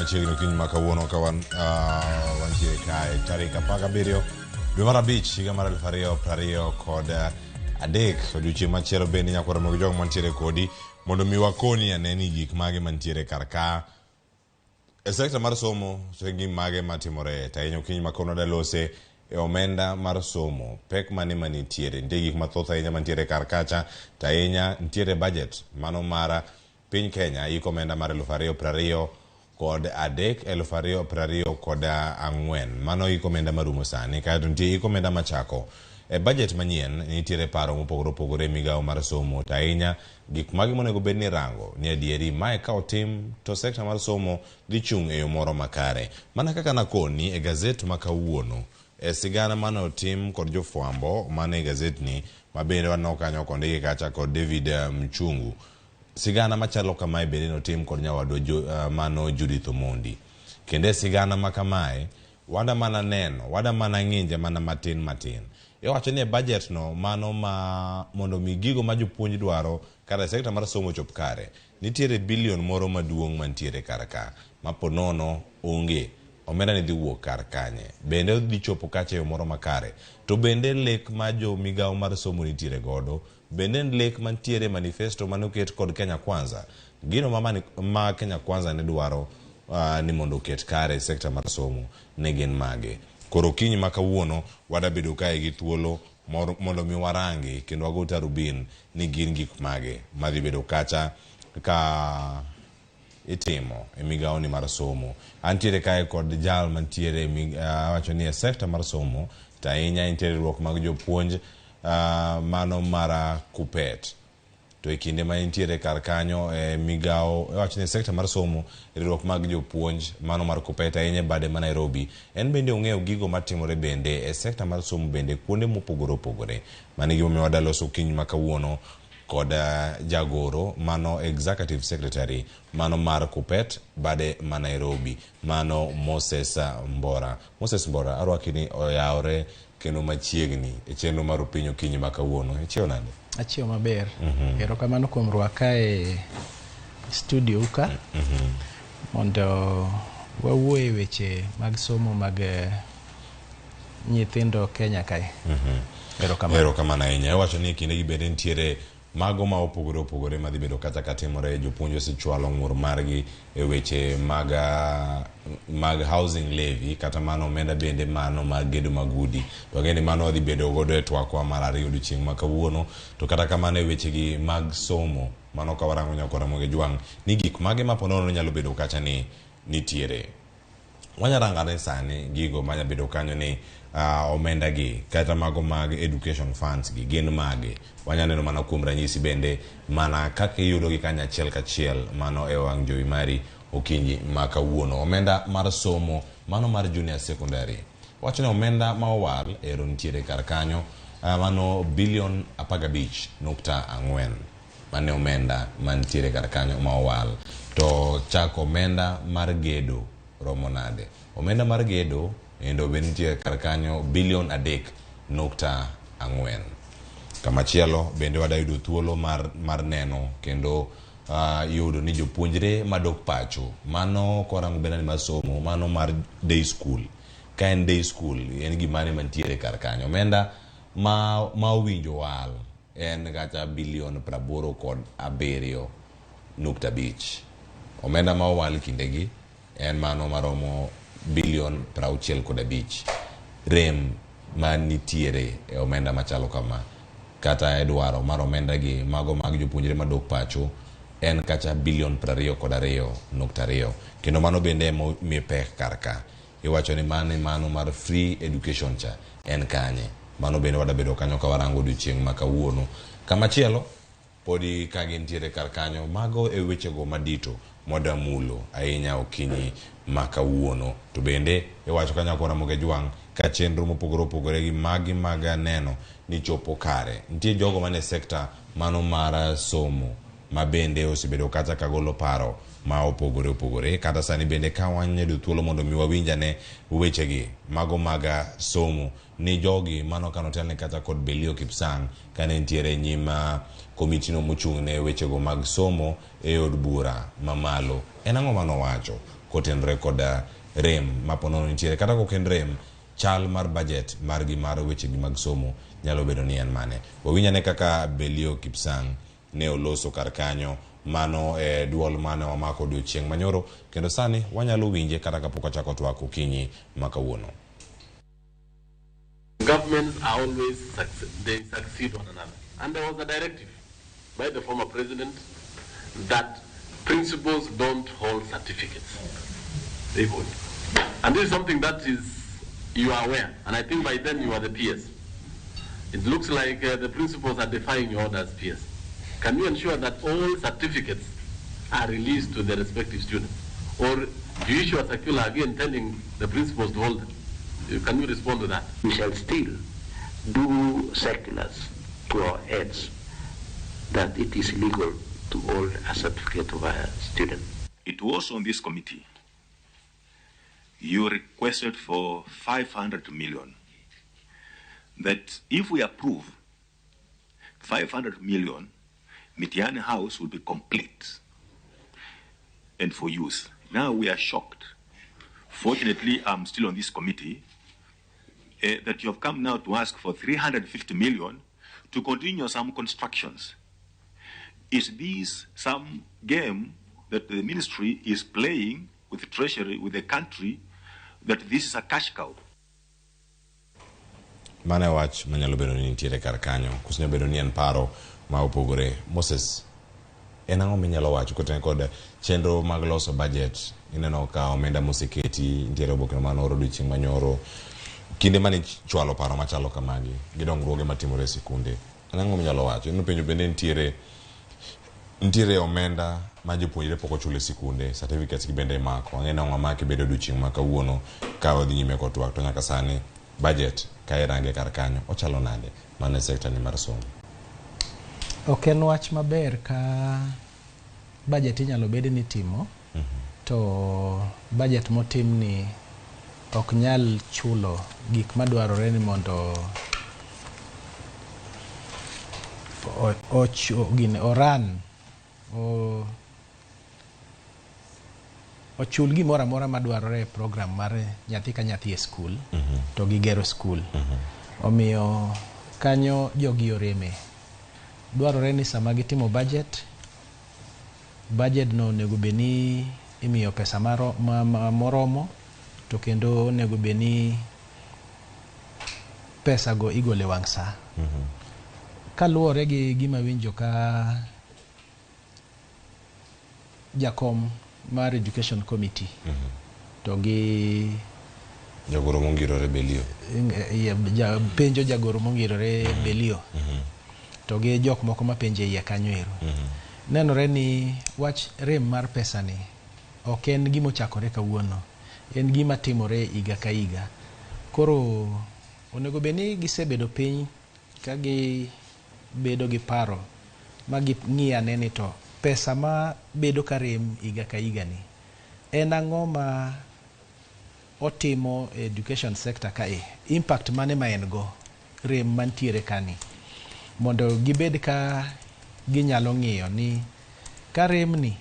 machiegni kiny ma kawuono ka wantiere kae tarik 17 dwe mar abich higa mar 2023 odiochieng' machielo bende nyaka romo gi jogo mantiere kodi mondo mi wakoni aneni gik mage mantiere kar ka e sekta mar somo gi mage matimore tainyo kiny ma kono dalose e omenda mar somo pek mane manitiere nitie gik mathoth ahinya mantiere kar kacha tainya nitiere budget mano mara piny Kenya iko omenda mar 2020 kod 2024 kod ang'wen mano iko omenda marumo sani kaeto nitie iko omenda machako e budget manyien nitiere paro mopogore opogore migawo mar somo tainya gik magi monego bed ni rango ni adieri mae ka otim to sekta mar somo dhi chung' e yo moro makare mana kaka nakoni e gazet ma kawuono e sigana mane otim kod jofwambo mane e gazet ni mabende waneno kanyo kondiki kacha kod David Mchungu sigana machalo kamae bende notim kod nyawadwa mano Judith Omondi kende sigana makamae wada mana neno wada mana ng'inje mana matin iwacho ni e budget no mano ma mondo mi gigo ma jopuonj dwaro kata sekta mar somo chop kare nitiere bilion moro maduong' mantiere kar ka ma ponono onge omenda ni dhi wuok kar kanye bende dhi chopo kacha yo moro makare to bende lek ma jo migawo mar somo nitiere godo bende lek mantiere manifesto manoket kod Kenya Kwanza gino ma Kenya Kwanza ne dwaro ni mondo ket kare sekta mar somo ne gin mage koro kiny ma kawuono wada bedo kae gi thuolo mondo mi warangi kendo wago tarubin ni gin gik mage madhi bedo kacha ka itimo e migawo ni mar somo antiere kae kod jal mantiere wacho ni e sekta mar somo tainya intiere ruok mag jopuonj mano mara Kupet to e kinde ma intiere kar kanyo e migawo wacho ni sekta mar somo riwruok mag jopuonj mano mar Kupet ahinya bade ma Nairobi en bende ong'eyo gigo matimore bende e sekta mar somo bende kuonde mopogore opogore mane gimo miwa daloso kiny ma kawuono kod jagoro mano executive secretary mano mar Kupet bade ma Nairobi mano Moses Mbora arwaki ni oyawre kendo machiegni e chenro mar pinyo kiny ma kawuono ichio nade achio maber erokamano kuom rwaka e studio ka mondo wawuoye weche mag somo mag nyithindo Kenya kae erokamano ahinya iwacho ni kinde gi bende nitiere mago ma opogore opogore madhi bedo kata katimore jopuonj osechwalo ng'ur margi e weche mag housing levy kata mano omenda bende mano mag gedo mag udi to ng'eni mano dhi bedo godo e twakwa mar ariyo odiochieng' ma kawuono to kata kamano e weche gi mag somo mano ka warango nyaka Ramogi Jwang ni gik mage ma ponono nyalo bedo kacha ni nitiere wanyarangane sani gigo manya bedo kanyo ni omenda gi kata mago mag education funds gi gin mage wanyaneno mana kuom ranyisi bende mana kaka iyudo gi kanya achiel kachiel mano e wang' jowi mari okinyi ma kawuono omenda mar somo mano mar junior secondary wacho ni omenda ma owal ero nitiere kar kanyo mano bilion 15.4 mane omenda mantiere kar kanyo ma owal to chako omenda mar gedo romo nade omenda mar gedo endo bende kar kanyo bilion 3.4 kamachielo bende wadayudo thuolo mar neno kendo yudo ni jopuonjre madok pacho mano korango bende ni masomo mano mar day school ka en day school en gimane mantiere kar kanyo omenda ma owinjo wal en kata bilion 87.5 omenda ma owal kindegi en mano maromo bilion 65 rem manitiere e omenda machalo kama kata edwaro mar omenda gi mago mag jopuonjre madok pacho en kacha bilion 22.2 kendo mano bende mi pek kar ka iwacho ni mano mar free education cha en kanye mano bende wada bedo kanyo ka warango odiochieng' ma kawuono kamachielo podi ka gintiere kar kanyo mago e wechego madito modamulo ahinya okinyi ma kawuono to bende iwacho ka nyako Ramogi Jwang ka chenro mopogore opogore gi magi mag neno ni chopo kare nitie jogo mane sekta mano mar somo ma bende osebedo kata kagolo paro ma opogore kata sani bende ka wanyedo thuolo mondo mi wawinjane wechegi mago mag somo ni jogi mano kanotelne kata kod Belio Kipsang kane ntiere nyima komitino mochung' ne wechego mag somo e od bura mamalo en ang'o mano wacho kotenre koda rem maponono nitiere kata koken rem chal mar budget margi mar weche gi mag somo nyalo bedo ni en mane. Wawinyane kaka Belio Kipsang ne oloso kar kanyo mano duol mane wamako odiochieng' manyoro kendo sani wanyalo winje kata kapok wachako twak okinyi makawuono. Governments are always they succeed one another. And there was a directive by the former president that principals don't hold certificates. They hold. And this is something that you are aware. And I think by then you are the PS. It looks like the principals are defying your orders, PS. Can you ensure that all certificates are released to the respective students? Or do you issue a circular again telling the principals to hold them? Can you respond to that? We shall still do circulars to our heads that it is illegal to hold a certificate of a student. It was on this committee. You requested for 500 million. That if we approve 500 million, Mitiani House will be complete and for use. Now we are shocked. Fortunately, I'm still on this committee. That you have come now to ask for 350 million to continue some constructions. Is this some game that the ministry is playing with the treasury, with the country, that this is a cash cow? Mane wach manyalo bedo ni nitiere kar kanyo kusinyo bedo ni en paro ma opogore. Moses, en ang'o minyalo wacho koten kod chenro mag loso budget ineno ka omenda moseketi nitiere oboke manoro odiochieng' manyoro kinde mane chwalo paro machalo kamagi gi dongruoge matimore e sikunde. En ang'o minyalo wacho? Ino penjo bende nitiere omenda ma jopuonjre pok ochule sikunde, certificates gi bende imako. Ang'e na ng'amaki bedo odiochieng' ma kawuono ka wadhi nyime kotwak to nyaka sani budget ka irange kar kanyo ochalo nade mane sekta ni mar somo. Ok en wach maber ka budget inyalo bed ni timo to budget motim ni ok nyal chulo gik madwarore ni mondo oran ochul gimoro amora madwarore e program mar nyathi ka nyathi e skul to gigero skul. Omiyo kanyo jogi oreme. Dwarore ni sama gitimo budget no onego beni imiyo pesa moromo to kendo onego beni pesa go igole wang' sa. Kaluwore gi gima winjo ka jakom mar education committee to gi jagoro mongirore Belio penjo jagoro mongirore Belio to gi jok moko mapenje iye kanyo ero. Nenore ni wach rem mar pesa ni ok en gima ochakore kawuono, en gima timore higa ka higa. Koro onego beni gisebedo piny ka gi bedo gi paro ma ng'i ane ni to pesa ma bedo ka rem higa ka higa ni en ang'o ma otimo education sector kae, impact mane ma en go rem mantiere kani, mondo gibed ka ginyalo ng'iyo ni ka rem ni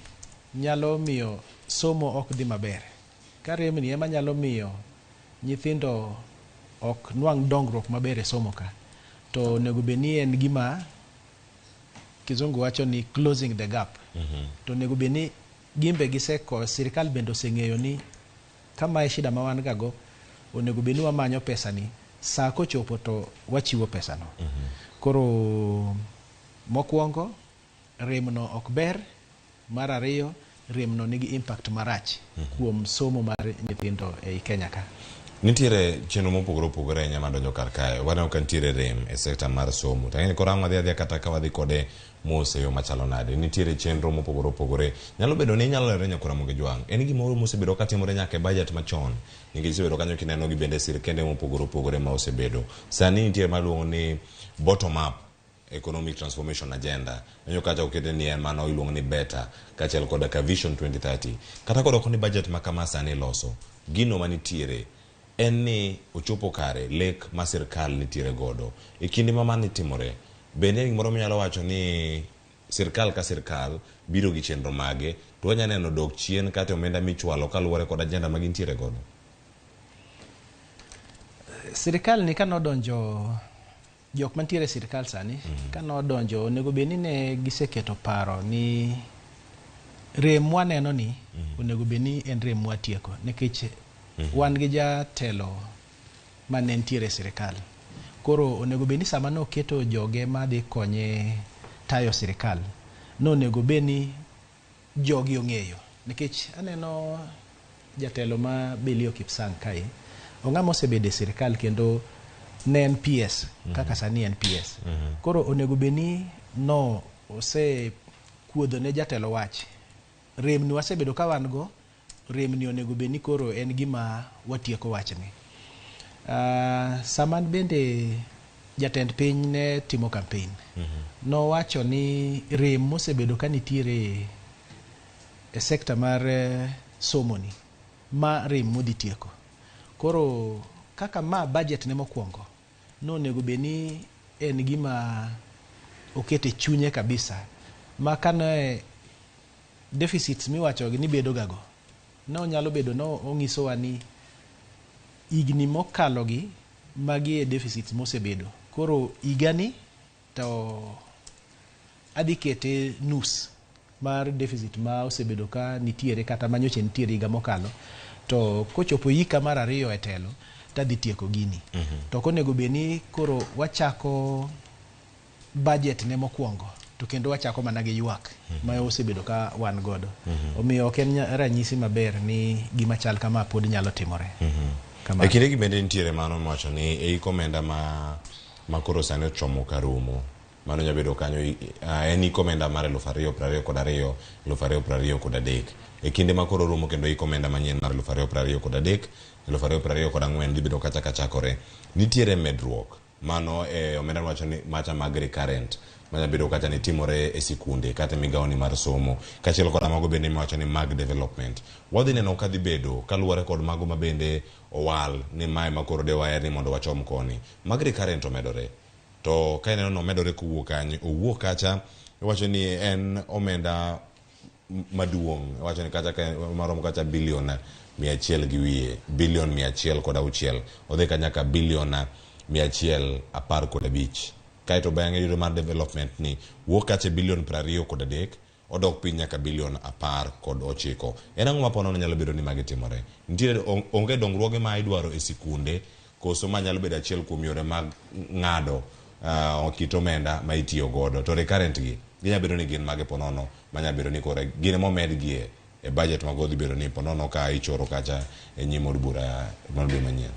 nyalo miyo somo ok dhi maber, ka rem ni ema nyalo miyo nyithindo ok nwang' dongruok maber e somo ka, to onego bed ni en gima kizungu wacho ni closing the gap. To onego bed ni gimbe giseko, sirikal bende oseng'eyo ni kama e shida ma wan gago, onego bed ni wamanyo pesa ni saa kochopo to wachiwo pesa no. Koro mokwongo rem no ok ber, mar ariyo rem no nigi impact marach kuom somo mar nyithindo e Kenya ka. Nitiere chenro mopogore opogore nyama donjo kar kae. Waneno ka nitiere rem e sekta mar somo. Tang'eni korang' wadhi kata ka wadhi kode mos e yo machalo nade. Nitiere chenro mopogore opogore. Nyalo bedo ni nyalo lero nyakora Mogi Jwang'. En gimoro mosebedo ka timore nyaka e budget machon. Nikech isebedo kanyo kineno gi bende sirkende mopogore opogore ma osebedo. Sani nitiere maluongo ni bottom up economic transformation agenda. Nenyo kacha okete ni en mano iluongo ni beta kachiel koda ka vision 2030. Kata kodoko ni budget makama sani loso. Gino manitiere en ni ochopo kare lek ma sirkal nitiere godo e kinde ma mani timore. Bende gimoro minyalo wacho ni sirkal ka sirkal biro gi chenro mage to wanya neno dok chien kata omenda michwalo kaluwore kod ajenda ma gintiere godo. Sirkal ni kanodonjo jok mantiere sirkal sani kanodonjo onego bed ni ne giseketo paro ni rem waneno ni onego bed ni en rem watieko nikech wan gi jatelo mane ntiere sirkal. Koro onego bed ni sama noketo joge madhi konye tayo sirkal nonego bed ni jogi ong'eyo nikech aneno jatelo ma Belio Kipsang kae ong'ama osebedo e sirkal kendo ne en PS kaka sani en PS. Koro onego bed ni no osekuodho ne jatelo wach rem ni wasebedo ka wan go, rem ni onego bed ni koro en gima watieko wachni. Sama bende jatend piny ne timo campaign nowacho ni rem mosebedo ka nitiere e sekta mar somoni ma rem modhi tieko. Koro kaka ma budget ne mokwongo nonego bed ni en gima okete chunye kabisa ma kane deficits miwacho ni bedo gago no nyalo bedo no onyisowa ni igni mokalo gi magi e deficits mosebedo. Koro igani to adhi kete nus mar deficit ma osebedo ka nitiere kata manyoche nitiere higa mokalo to kochopo hika mar 2 e telo tadhi tieko gini. To konego bed ni koro wachako budget ne mokwongo to kendo wachako mana gi ywak ma osebedo ka wan godo. Omiyo ok en ranyisi maber ni gima chal kama pod nyalo timore. E kinde gi bende nitiere mano mawacho ni e komenda ma koro sani ochomo karumo mano nyabedo kanyo en komenda mar 2022 2023 e kinde ma koro rumo kendo komenda manyien mar 2023 2024 dhi bedo kachakore nitiere medruok mano omenda wacho ni macha mag recurrent manya bedo kata ni timore e sikunde kata migawoni mar somo kachiel kod mago bende miwacho ni mag development wadhi neno ka dhi bedo kaluwore kod mago ma bende owal ni mae makoro de waer ni mondo wachom koni mag recurrent omedore to ka neno no medore kuwuok kanyo owuok kacha wacho ni en omenda maduong' wacho ni kacha maromo kacha bilion 100 gi wiye bilion 106 odhi ka nyaka bilion 115 kaito bang'e yudo mar development ni wuok kacha bilion 23 odok piny nyaka bilion 19. En ang'o mapono nyalo bedo ni magi timore nitiere onge dongruoge ma idwaro e sikunde koso ma nyalo bedo achiel kuom yore mag ng'ado kit omenda ma itiyo godo to recurrent gi ginya bedo ni gin mage ponono manya bedo ni kore gin momed gi e budget mag odhi bedo ni ponono ka ichoro kacha e nyim od bura manyien.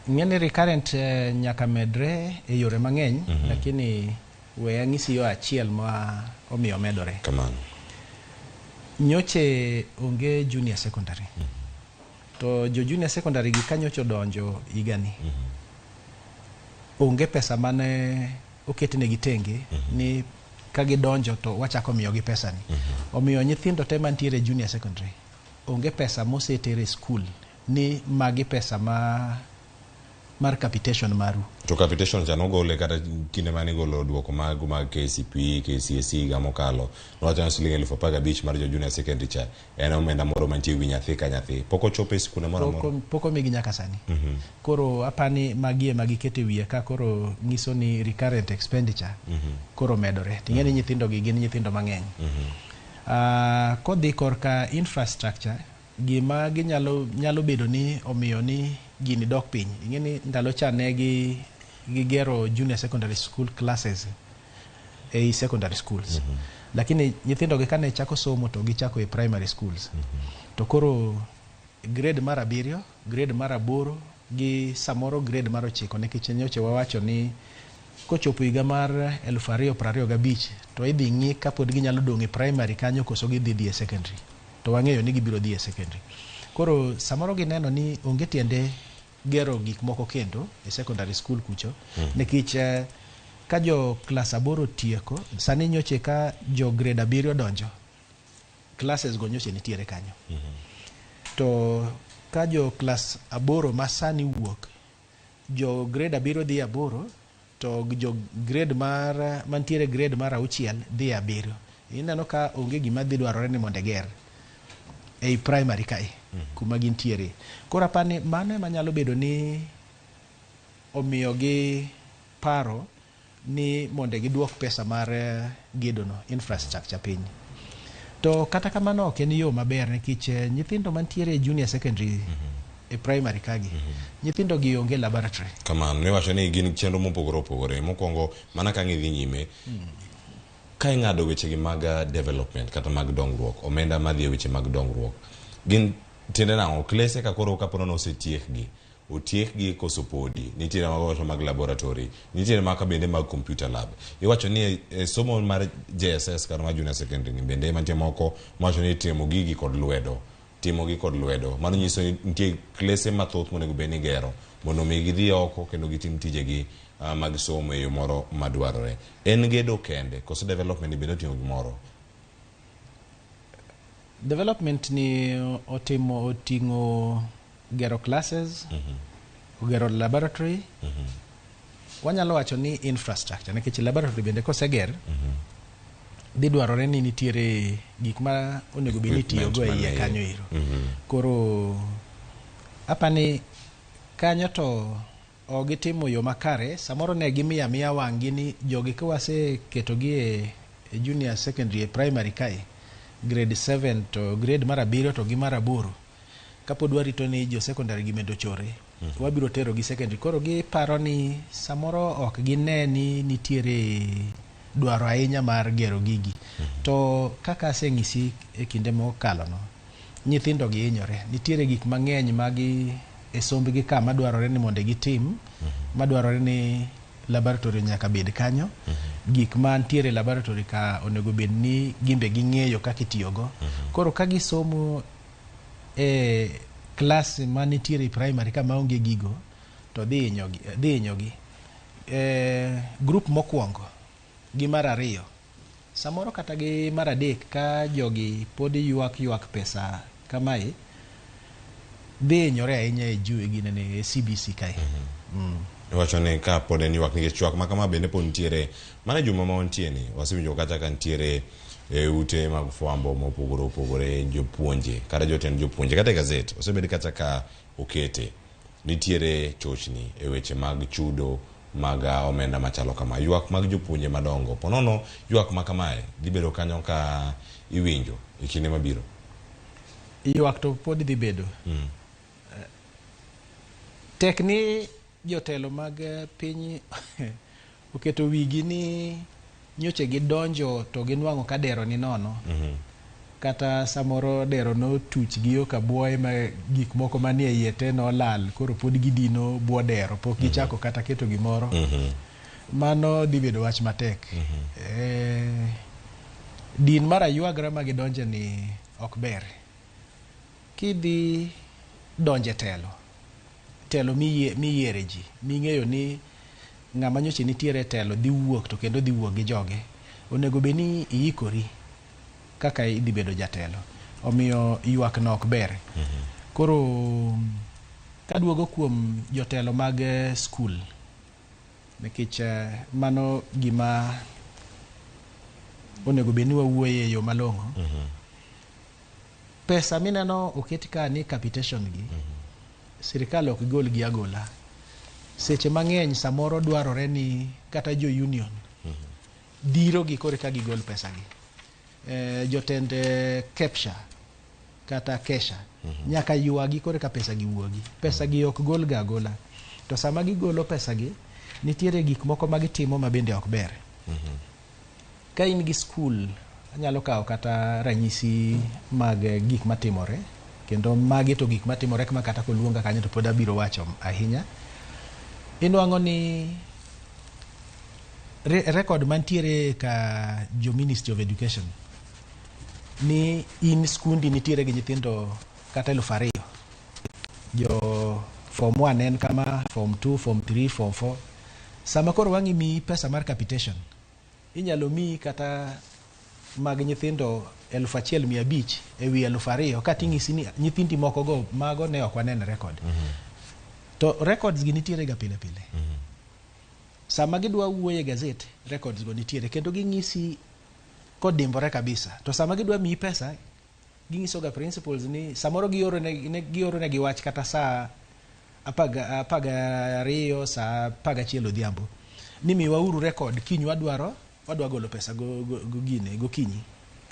Ng'eni recurrent nyaka medre e yore mang'eny lakini we ang'isi yo achiel ma omiyo medore. Kamano. Nyoche onge junior secondary. To jo junior secondary gi kanyocho donjo higani. Onge pesa mane oketne gi tenge ni kagi donjo to wachako miyo gi pesa ni. Omiyo nyithindo te mantiere junior secondary onge pesa mosetere school ni magi pesa mar capitation maru. To capitation cha nogole kata kinde mani golo duoko magu mag KCPE, KCSE ga mokalo. Nowacho ni siling 15,000 mar jo junior secondary cha en omenda moro mantie wi nyathi ka nyathi. Poko chope sikune moro moro. Poko migi nyaka sani. Koro apani magi kete wiye ka koro nyiso ni recurrent expenditure koro medore. Ting'eni nyithindo gi gin nyithindo mang'eny. Kodhi korka infrastructure gima nyalo bedo ni omiyo ni gini dok piny. Ing'eni ndalo cha ne gigero junior secondary school classes e secondary schools. Lakini nyithindo gi kane chako somo to gichako e primary schools. To koro grade mar 7, grade mar 8 gi samoro grade mar 9 nikech nyoche wawacho ni kochopo higa mar 2025 to idhi ng'i kapod ginyalo dong' e primary kanyo koso gidhi e secondary. To wang'eyo ni gibiro dhi e secondary. Koro samoro gineno ni onge tiende gero gik moko kendo e secondary school kucho nikech ka jo class 8 tieko sani nyoche ka jo grade 7 donjo classes go nyoche nitiere kanyo. To ka jo class 8 ma sani wuok jo grade 7 dhi 8 to jo grade mantiere grade mar 6 dhi 7. Ineno ka onge gima dhi dwarore ni mondo ger ei primary kae kuma gintiere. Koro apani mano ema nyalo bedo ni omiyogi paro ni mondo giduok pesa mar gedono infrastructure piny. To kata kamano ok en yo maber nikech nyithindo mantiere e junior secondary e primary kagi nyithindo gi onge laboratory. Kamano ne wacho ni gin chenro mopogore opogore. Mokwongo mana ka ng'idhi nyime ka ing'ado wechegi mag development kata mag dongruok, omenda madhi e weche mag dongruok, gin tiende nang'o? Klese ka koro kapono otiekgi koso podi nitiere mag laboratory, nitiere maka bende mag computer lab. Iwacho ni somo mar JSS kata mar junior secondary ni bende mantie moko mawacho ni timo gigi kod lwedo. Mano nyiso ni nitie klese mathoth monego bed ni gero mondo mi gidhi oko kendo gitim tijegi mag somo e yo moro madwarore. En gedo kende koso development ni bende oting'o gimoro? Development ni oting'o gero classes, gero laboratory. Wanyalo wacho ni infrastructure nikech laboratory bende koseger dhi dwarore ni nitiere gik ma onego bed ni itiyogo e iye kanyo ero. Koro apani kanyo to gitimo yo makare. Samoro ne gimiya miya wang'gi ni jogi kawaseketogi e junior secondary e primary kae grade 7 to grade mar 7 to gi mar 8, kapod warito ni jo secondary gi medo chore, wabiro tero gi secondary. Koro giparo ni samoro ok gine ni nitiere dwaro ahinya mar gero gigi. To kaka aseng'isi e kinde mokalo no, nyithindo gi hinyore. Nitiere gik mang'eny magi e sombgi ka madwarore ni mondo gitim, madwarore ni laboratory nyaka bed kanyo. Gik mantiere laboratory ka onego bed ni gimbe ging'eyo kaka itiyogo. Koro ka gisomo e class manitiere primary ka maonge gigo to dhi hinyogi. Group mokwongo gi mar 2 samoro kata gi mar 3 ka jogi pod ywak pesa kamae dhi hinyore ahinya e ginene CBC kae. Iwacho ni ka pod en ywak nikech chwak ma kama bende pod nitiere mana juma ma wantie ni wasewinjo kata ka nitiere e ute mag fwambo mopogore opogore, jopuonje kata jotend jopuonje kata gazet osebed kata ka okete nitiere chochni e weche mag chudo mag omenda machalo kama. Ywak mag jopuonje madongo ponono, ywak ma kamae dhi bedo kanyo ka iwinjo e kinde mabiro? Ywak to pod dhi bedo. Tekni jotelo mag piny oketo wigi ni nyoche gidonjo to ginwang'o ka dero ni nono. Kata samoro dero no tuch gi yo ka buoye ma gik moko manie iye te no lal, koro pod gidino buo dero pok gichako kata keto gimoro. Mano dhi bedo wach matek. Din mar aywagra ma gidonje ni ok ber. Kidhi donje telo miyiere ji, ming'eyo ni ng'ama nyoche nitiere telo dhi wuok to kendo dhi wuok gi joge, onego bed ni iikori kaka idhi bedo jatelo. Omiyo ywak no ok ber. Koro kaduogo kuom jotelo mag skul, nikech mano gima onego bed ni wawuoye e yo malong'o. Pesa mineno oketi ka ni capitation gi, sirikal ok gol gi agola. Seche mang'eny samoro dwarore ni kata jo union diro gi kore ka gigol pesa gi. Jotend Kepsha kata Kesha nyaka ywagi kore ka pesa gi wuogi. Pesa gi ok gol ga agola. To sama gigolo pesa gi nitiere gik moko magitimo ma bende ok ber. Ka in gi skul, anyalo kawo kata ranyisi mag gik matimore, kendo magi to gik matimore kama kata koluonga kanyo to pod abiro wacho ahinya. Inwang'o ni rekod mantiere ka jo Ministry of Education ni in skundi nitiere gi nyithindo kata 2,000. Jo form 1 en kama, form 2, form 3, form 4. Sama koro wang'i mi pesa mar capitation, inyalo mi kata mag nyithindo 1,500 e wi 2,000 ka ting'isi ni nyithindi moko go mago ne ok wanen rekod. To records gi nitiere ga pile pile. sama gidwa wuoye gazet records go nitiere kendo ging'isi kodimbore kabisa. To sama gidwa miyi pesa ging'iso ga principles ni samoro gioro ne giwach kata saa 12 saa 11 odhiambo ni miwauru record kiny wadwa golo pesa gokinyi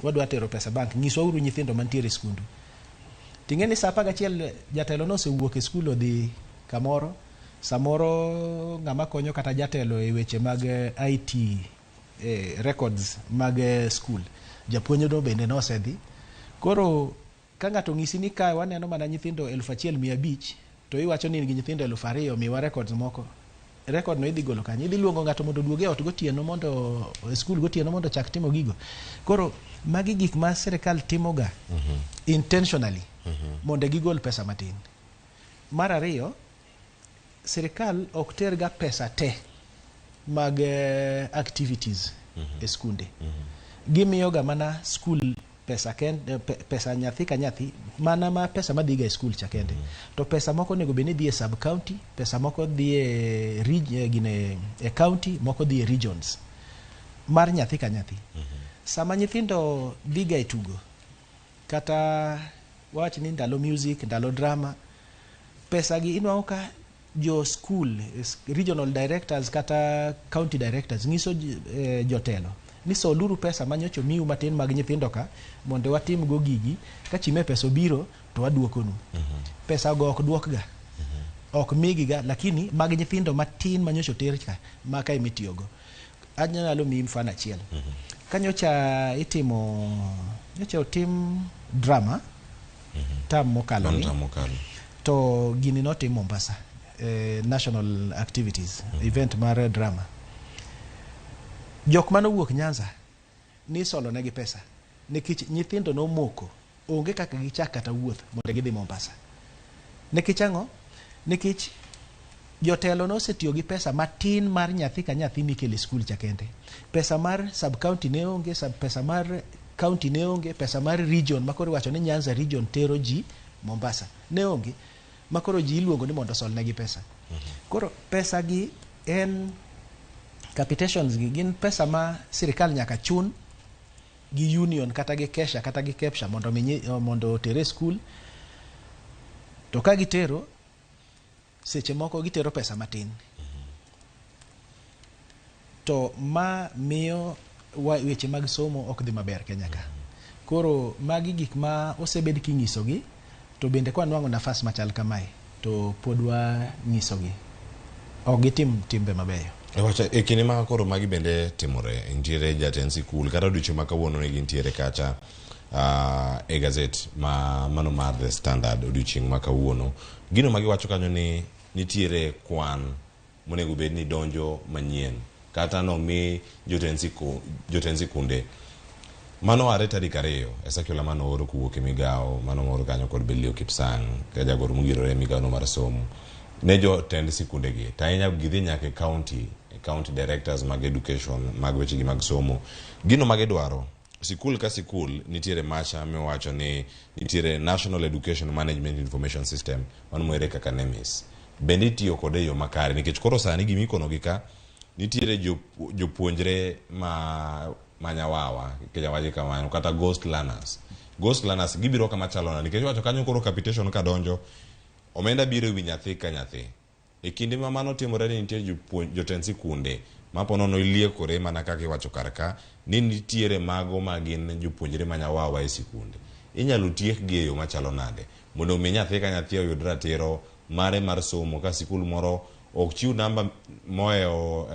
wadwa tero pesa bank, nyiswauru nyithindo mantiere skundu. Ting'eni saa 11 jatelo no osewuok e skul odhi kamoro, samoro ng'ama konyo kata jatelo e weche mag IT records mag skul, japuonjo no bende no osedhi. Koro ka ng'ato ng'isi ni kae waneno mana nyithindo 1,500 to iwacho ni gi nyithindo 2,000 miwa records moko, record no idhi golo kanyo, idhi luongo ng'ato mondo duoge ot gotieno mondo skul gotieno mondo chak timo gigo. Koro magi gik ma sirikal timoga intentionally mondo gigol pesa matin. Mar ariyo, sirikal ok terga pesa te mag activities e skunde. Gimiyoga mana skul pesa nyathi ka nyathi, mana ma pesa madhiga e skul cha kende. To pesa moko nego bende dhi e sub county, pesa moko dhi e county, moko dhi e regions mar nyathi ka nyathi. Sama nyithindo dhiga e tugo kata wach ni ndalo music, ndalo drama, pesa gi inwang'o ka jo school regional directors kata county directors ngiso jotelo ni soluru pesa manyocho miu matin mag nyithindo ka mondo watim go gigi, ka chime pesa biro to waduokonu. Pesa go ok duok ga, ok migi ga, lakini mag nyithindo matin manyocho ter ka maka imitiyogo. Anyalo mi mfano achiel. Kanyocha otim drama tam mokalo ni, to gini notim Mombasa, national activities event mar drama. Jok mano wuok Nyanza ni solo negi pesa nikech nyithindo no moko onge kaka gichak kata wuoth mondo gidhi Mombasa. Nikech ang'o? Nikech jotelo no setiyo gi pesa matin mar nyathi ka nyathi mikele skul cha kende. Pesa mar sub county ne onge, pesa mar county ne onge, pesa mar region makoro wacho ni Nyanza region tero ji Mombasa ne onge, makoro ji iluongo ni mondo sol negi pesa. Koro pesa gi en capitations gi gin pesa ma sirikal nyaka chun gi union kata gi kesha kata gi kepsha mondo tere skul. To ka gitero seche moko gitero pesa matin. To ma miyo weche mag somo ok dhi maber Kenya ka. Koro magi gik ma osebed kinyisogi, to bende kwa nwang'o nafas machal kamae to podwa nyisogi ok gitim timbe mabeyo. Wacha e kinde ma koro magi bende timore, nitiere jatend sikul kata odiochieng' ma kawuono ne gintiere kacha e gazet mano mar The Standard odiochieng' ma kawuono. Gino magi wacho kanyo ni nitiere kwan monego bed ni donjo manyien kata no mi jotend sikunde mano are tarik 2 e sakula mano oro kuwuok e migao mano moro kanyo kod Belio Kipsang ka jagoro mugirore migao no mar somo ne jotend sikunde gi tainya gidhi nyaka county directors mag education mag weche gi mag somo. Gino mage dwaro sikul ka sikul nitiere macha miwacho ni nitiere National Education Management Information System mano moere kaka NEMIS, bende itiyo kode yo makare nikech koro sani gimikono gi ka nitiere jopuonjre manyawawa kejawaje kamano kata ghost learners gibiro kama chalona nikech wacho kanyo koro capitation ka donjo omenda biro wi nyathi ka nyathi. E kinde ma mano timore ni nitiere jotend sikunde mapono no iliekore mana kaka iwacho karka ni nitiere mago magin jopuonjre manyawawa e sikunde. Inyalo tiek gi e yo machalo nade mondo mi nyathi ka nyathi oyud ratiro mare mar somo ka sikul moro ok chiw namba moyo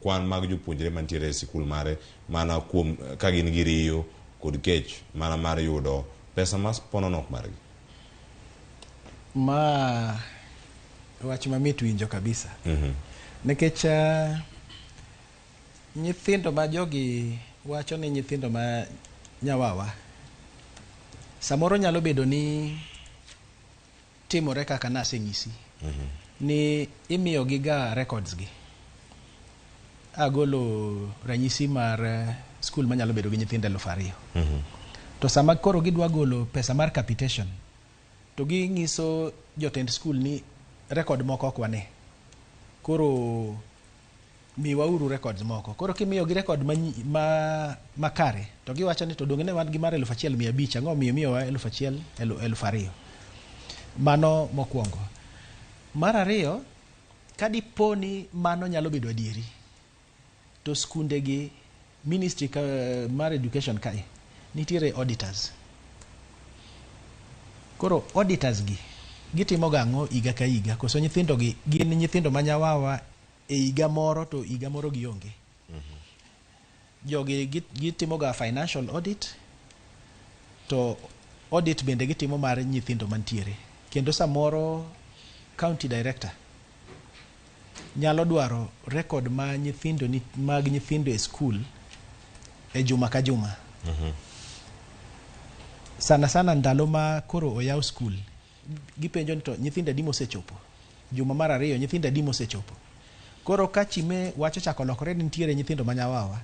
kwan mag jopuonjre mantiere e sikul mare mana kuom ka gin gi riyo kod kech mana mar yudo pesa mas pononok margi. Ma wach mamit winjo kabisa. Nikech nyithindo ma jogi wacho ni nyithindo ma nyawawa samoro nyalo bedo ni timore kaka naseng'isi ni imiyo gi ga records gi. Agolo ranyisi mar skul manyalo bedo gi nyithindo 2,000. To sama koro gidwa golo pesa mar capitation to ging'iso jotend skul ni record moko ok wane. Koro miwauru records moko. Koro kimiyo gi record ma kare to giwacho ni to donge ne wan gi mar 1,500 ang'o miyo 1,000 2,000. Mano mokwongo. Mar ariyo, kadiponi mano nyalo bedo adieri, to skunde gi ministry mar education kae nitiere auditors. Koro auditors gi gitimo gang'o higa ka higa, koso nyithindo gi gin nyithindo manyawawa e higa moro to higa moro gionge. Jogi gitimo ga financial audit, to audit bende gitimo mar nyithindo mantiere. Kendo samoro county director nyalo dwaro record ma nyithindo mag nyithindo e school e juma ka juma. Sana sana ndalo ma koro oyaw school, gipenjo ni to nyithindo adi mosechopo, juma mar ariyo nyithindo adi mosechopo. Koro ka chime wacho chako lokore ni nitiere nyithindo manyawawa,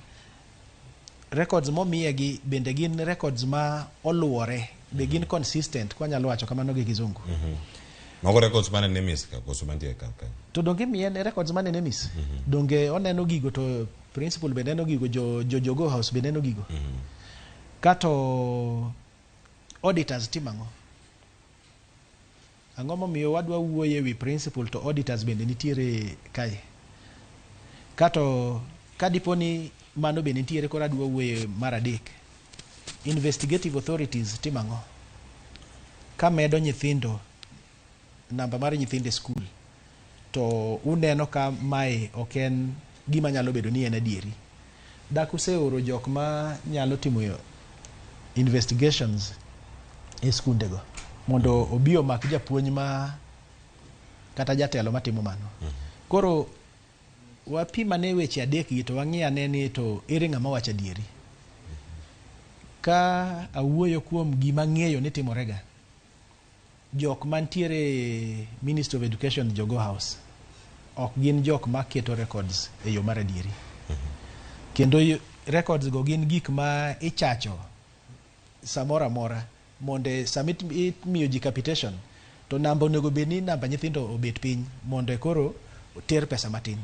records momiye gi bende gin records ma oluwore, be gin consistent, kwa nyalo wacho kamano gi kizungu. Mago records mane nemis ka koso mantie ka. To donge miye records mane nemis. Donge oneno gigo to principal be neno gigo, Jogo House be neno gigo. Kato auditors timango. Ang'o momiyo wadwa wuoye wi principal to auditors bende nitiere kae. Kato kadiponi mano bende nitiere, kora adwa wuoye mar adek. Investigative authorities timango. Kamedo nyithindo, namba mar nyithindo e school, to uneno ka mae oken gima nyalo bedo ni en adieri. Dak useoro jok ma nyalo timo investigations e skundego mondo obi omak japuonj ma kata jatelo matimo mano. Koro wapimane weche adek gi to wang'iyane ni to ere ng'ama wacho adieri. Ka awuoyo kuom gima ng'eyo ni timorega, jok mantiere Ministry of Education Jogo House ok gin jok ma keto records e yo mar adieri. Kendo records go gin gik ma ichacho samora amora mondo submit imiyo ji capitation, to namba onego bed ni namba nyithindo obet piny mondo koro ter pesa matin.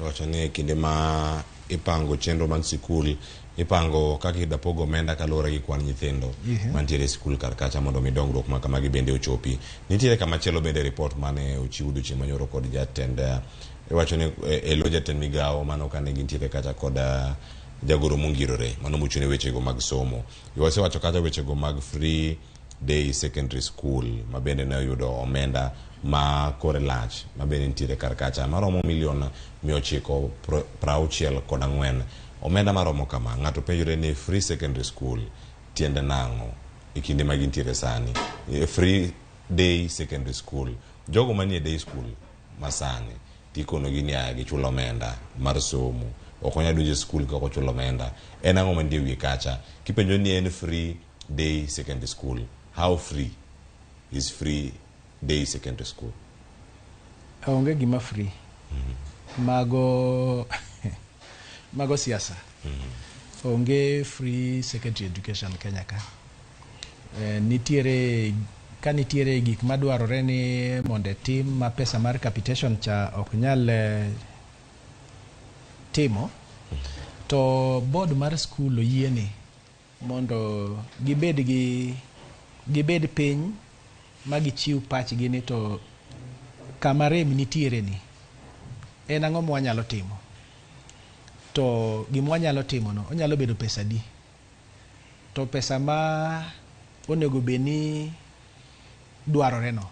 Wacho ni kinde ma ipango chenro mag sikul, ipango kaka idapogo omenda kaluwore gi kwan nyithindo mantiere e skul kar kacha mondo mi dongruok ma kamagi bende ochopi. Nitiere kama chielo bende report mane ochiw odiochieng' manyoro kod jatend, iwacho ni elo jatend migawo mano kane gintiere kacha kod jagoro mongirore mano mochune wechego mag somo. Iwase wacho kacha wechego mag free day secondary school ma bende ne oyudo omenda ma kore lach ma bende nitiere kar kacha maromo $964,000. Omenda maromo kama, ng'ato penjore ni free secondary school tiende nang'o e kinde ma gintiere sani. Free day secondary school, jogo manie day school masani tikono gi niya gichulo omenda mar somo, ok onya donjo e skul ka ok ochulo omenda. En ang'o mantie wiye kacha? Kipenjo ni en free day secondary school, how free is free day secondary school? Onge gima free. Mago siasa. Onge free secondary education Kenya ka. Nitiere gik madwarore ni mondo tim ma pesa mar capitation cha ok nyal timo, to board mar school oyiene mondo gibed piny ma gichiw pachgi ni to kama rem nitiere ni en ang'o ma wanyalo timo, to gima wanyalo timo no onyalo bedo pesa di, to pesa ma onego bed ni dwarore no,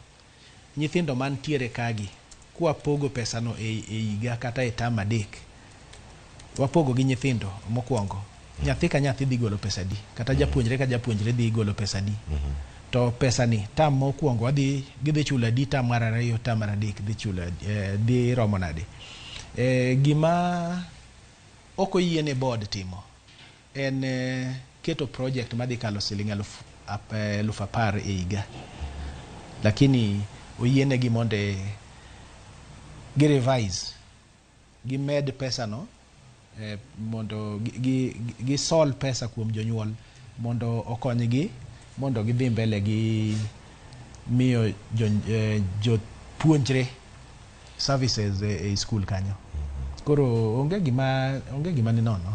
nyithindo mantiere kagi kwa pogo pesa no e higa kata e tam adek, wapogo gi nyithindo mokwongo, nyathi ka nyathi dhi golo pesa di, kata japuonjre ka japuonjre dhi golo pesa di. To pesa ni tam mokwongo gidhi chulo di, tam mar ariyo, tam mar adek dhi chulo dhi romo nade. Gima ok oyiene board timo en keto project madhi kalo $10,000 e higa, lakini oyiene gi mondo gi revise, gi med pesa no, mondo gi sol pesa kuom jonyuol mondo okonygi mondo gidhi mbele gi miyo jopuonjre services e school kanyo. Koro onge gima ni nono.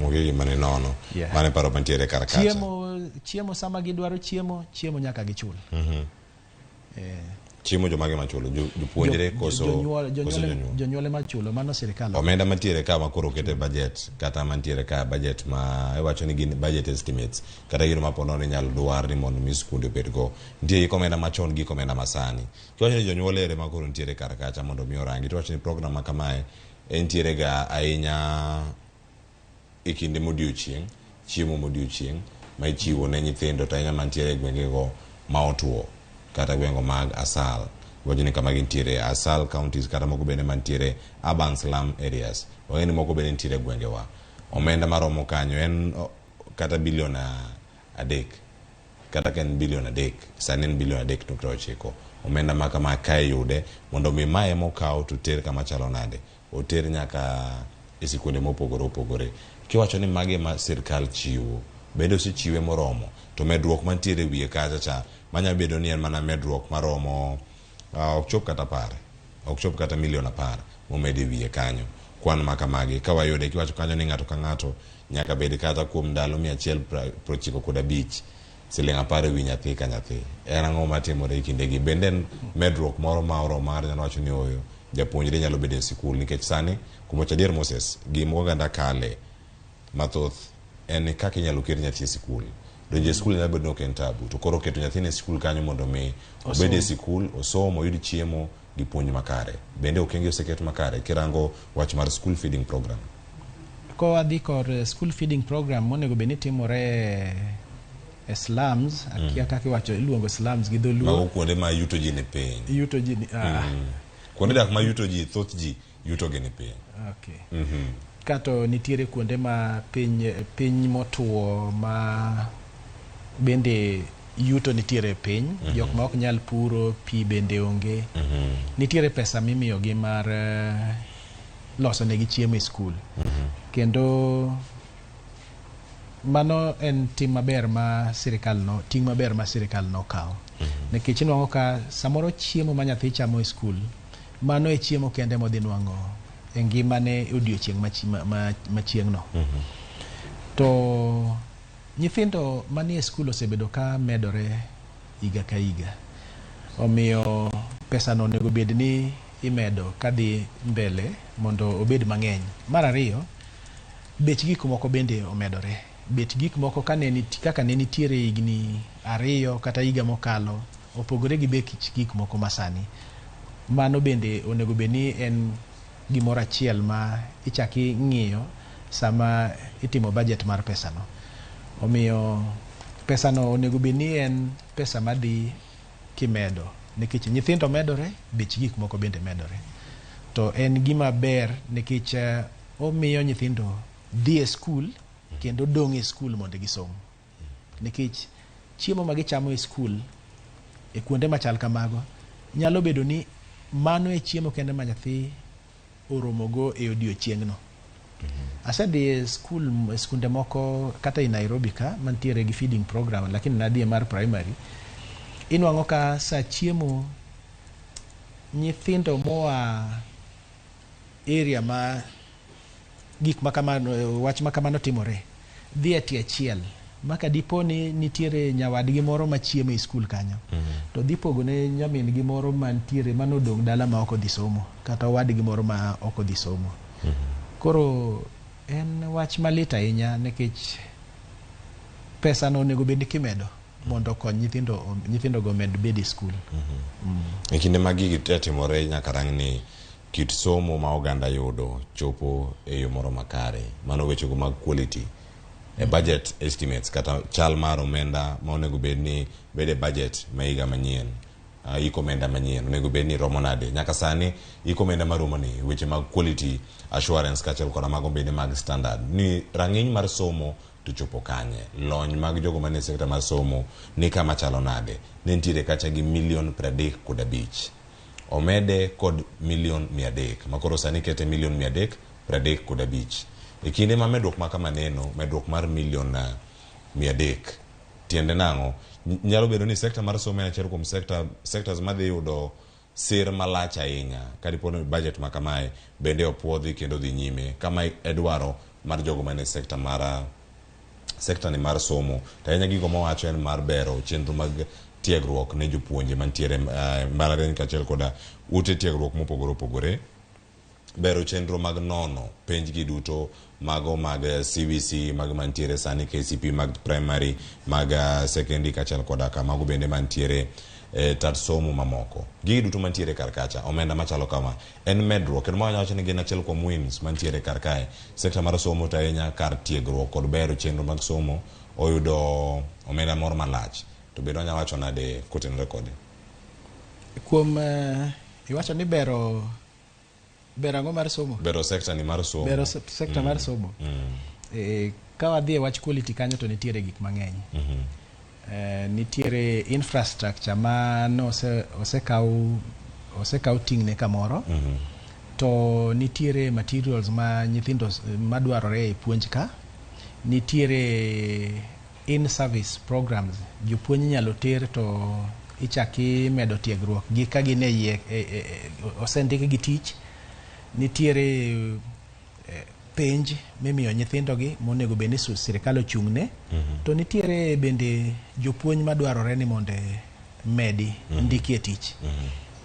Onge gima ni nono. Yeah. Mane paro mantiere kar kacha. Chiemo sama gidwaro chiemo nyaka gichul. Chiemo jomage machulo, jopuonjre koso jonyuol machulo, mano sirikal. Omenda mantiere ka ma koro kete budget, kata mantiere ka budget ma iwacho ni gin budget estimates, kata gino ma pono ni nyalo dwar ni mondo mi skunde obed go. Nitie omenda machon gi omenda masani. Kiwacho ni jonyuol ere ma koro nitiere kar kacha mondo mi orangi. Kiwacho ni program ma kamae entiere ga ahinya e kinde modiochieng', chiemo modiochieng' ma ichiwo ne nyithindo to ahinya mantiere e gwenge go ma otuo kata gwengo mag asal. Wacho ni kama gintiere asal counties kata moko bende mantiere urban slum areas. Wangeni moko bende nitiere gwenge wa. Omenda maromo kanyo en kata bilion 3 kata ken bilion 3 sani en bilion 3.9. Omenda ma kama kae yude mondo mi mae mokaw to ter kama chalo nade. Oter nyaka e sikunde mopogore opogore. Kiwacho ni mage ma sirkal chiwo bende osechiwe moromo to medruok mantiere wiye kacha cha manya bedo ni en mana medruok maromo ok chop kata par, ok chop kata milion 10 momedi wiye kanyo. Kwan maka magi ka wayude kiwacho kanyo ni ng'ato ka ng'ato nyaka bed kata kuom ndalo 195 siling 10 wi nyathi ka nyathi. En ang'o matimore e kinde gi? Bende medruok moro ma oro mar nyalo wacho ni oyo japuonjre nyalo bedo e sikul nikech sani kumocha dier Moses gimo ganda kale mathoth en kaka inyalo ker nyathi e sikul. Donje skul nyalo bedo ken tabu to koro keto nyathi e sikul kanyo mondo mi obed e sikul osomo oyud chiemo gi puonj makare. Bende okenge oseket makare kirango wach mar school feeding program. Ko adhi kor school feeding program monego beni timore e slums, akia kaka iwacho iluongo slums gi dholuo. Mago kuonde ma yuto ji ni piny. Yuto ji ni kuonde dak ma yuto ji thoth ji yuto gi ni piny. Okay. Kato nitiere kuonde ma piny motuo ma bende yuto nitiere piny, jok ma ok nyal puro, pi bende onge. Nitiere pesa mimiyogi mar loso negi chiemo e skul. Kendo mano en ting' maber ma sirikal no kawo. Nikech inwang'o ka samoro chiemo ma nyathi chamo e skul, mano e chiemo kende modhi nwang'o e ngimane odiochieng' machieng' no. To nyithindo manie skul osebedo ka medore higa ka higa. Omiyo pesa no onego bed ni imedo kadhi mbele mondo obed mang'eny. Mar ariyo, bech gik moko bende omedore. Bech gik moko kaka ne nitiere higni 2 kata higa mokalo opogore gi bech gik moko masani. Mano bende onego bed ni en gimoro achiel ma ichaki ng'iyo sama itimo budget mar pesa no. Omiyo pesa no onego bed ni en pesa madhi kimedo nikech nyithindo medore, bech gik moko bende medore. To en gima ber nikech omiyo nyithindo dhi e skul kendo dong' e skul mondo gisom. Nikech chiemo ma gichamo e skul e kuonde machal kamago nyalo bedo ni mano e chiemo kende ma nyathi oromogo e odiochieng' no. Asedhi e skunde moko kata i Nairobi ka mantiere gi feeding program, lakini nadhi mar primary. Inwang'o ka sa chiemo nyithindo moa area ma gik makamano, wach makamano timore, dhi ati achiel maka dipo ni nitiere nyawadgi moro machiemo e skul kanyo. To dipogo ne nyamin gi moro mantiere manodong' dala ma ok odhi somo kata wadgi moro ma ok odhi somo. Koro en wach malit ahinya nikech pesa no onego bed ni kimedo mondo kony nyithindo go med bed e skul. E kinde ma gigi timore nyaka rang ni kit somo ma oganda yudo chopo e yo moro makare. Mano wechego mag quality. Budget estimates kata chal mar omenda ma onego bed ni bede budget ma higa manyien. Iko omenda manyien onego bed ni romo nade. Nyaka sani iko omenda maromo ni weche mag quality assurance kachel koda mago bende mag standard. Ni rang'iny mar somo to chopo kanye. Lony mag jogo manie sekta mar somo ni kama chalo nade. Nentiere kacha gi milion 35. Omede kod milion 300. Makoro sani kete milion 335. E kinde ma medruok ma kama neno, medruok mar milion 300. Tiende nang'o? Nyalo bedo ni sekta mar somo en achiel kuom sectors madhi yudo sir malach ahinya kadipo ni budget ma kamae bende opuodhi kendo dhi nyime kama edwaro mar jogo mane sekta ni mar somo to ahinya gigo mowacho en mar bero chenro mag tiegruok ne jopuonje mantiere mbalariany kaachiel koda ute tiegruok mopogore opogore, bero chenro mag nono penj gi duto mago mag CBC mag mantiere sani KCP mag primary mag secondary kaachiel koda mago bende mantiere tat somo mamoko gigi duto mantiere kar kacha omenda machalo kama en medruok en mwanya wacho ni gin achiel kuom wins mantiere kar kae sekta mar somo to ahinya kar tiegruok kod bero chenro mag somo oyudo omenda moro malach to bedo nya wacho nade kotenore kode kuom iwacho ni bero ang'o mar somo bero sekta ni mar somo bero sekta mar somo ka wadhi e wach quality kanyo to nitiere gik mang'eny nitiere infrastructure ma osekaw ting'ne kamoro to nitiere materials ma nyithindo madwarore e puonj ka nitiere in-service programs jopuonj nyalo ter to ichaki medo tiegruok gi ka gin e iye osendik gi tich nitiere penj mimiyo nyithindogi monego bed ni sirikal ochung'ne to nitiere bende jopuonj madwarore ni mondo medi ndiki e tich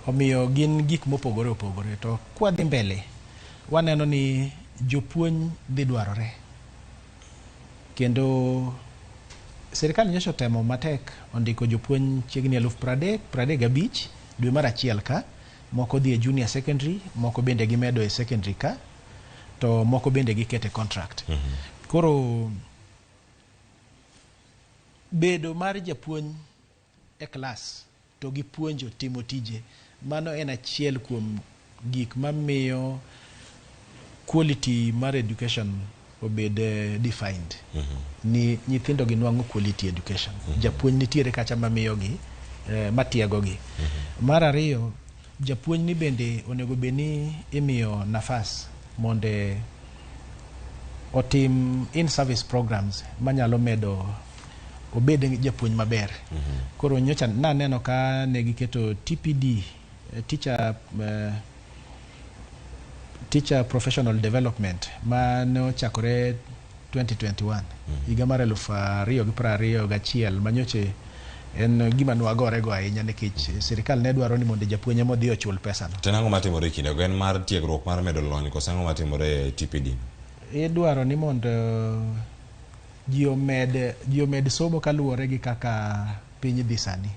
omiyo gin gik mopogore opogore to kwadhi mbele waneno ni jopuonj dhi dwarore kendo sirikal nyocha temo matek ondiko jopuonj chiegni 35,000 dwe mar achiel ka moko dhi e junior secondary moko bende gimedo e secondary ka to moko bende gikete contract koro bedo mar japuonj e klas to gi puonjo timo tije mano en achiel kuom gik mamiyo quality mar education obed defined ni nyithindo gi nwang'o quality education japuonj nitiere kacha mamiyogi matiegogi mar ariyo japuonj ni bende onego bed ni imiyo nafas mondo otim in-service programs manyalo medo obed japuonj maber koro nyocha naneno ka ne giketo TPD teacher professional development ma ne ochakore 2021 higa mar 2021 manyoche en gima nwagorego ahinya nikech sirikal ne dwaro ni mondo japuonj modhi ochul pesa no. Tenango matimore kinde en mar tiegruok mar medo lony koso ang'o matimore TPD? Idwaro ni mondo ji omed somo kaluwore gi kaka piny dhi sani.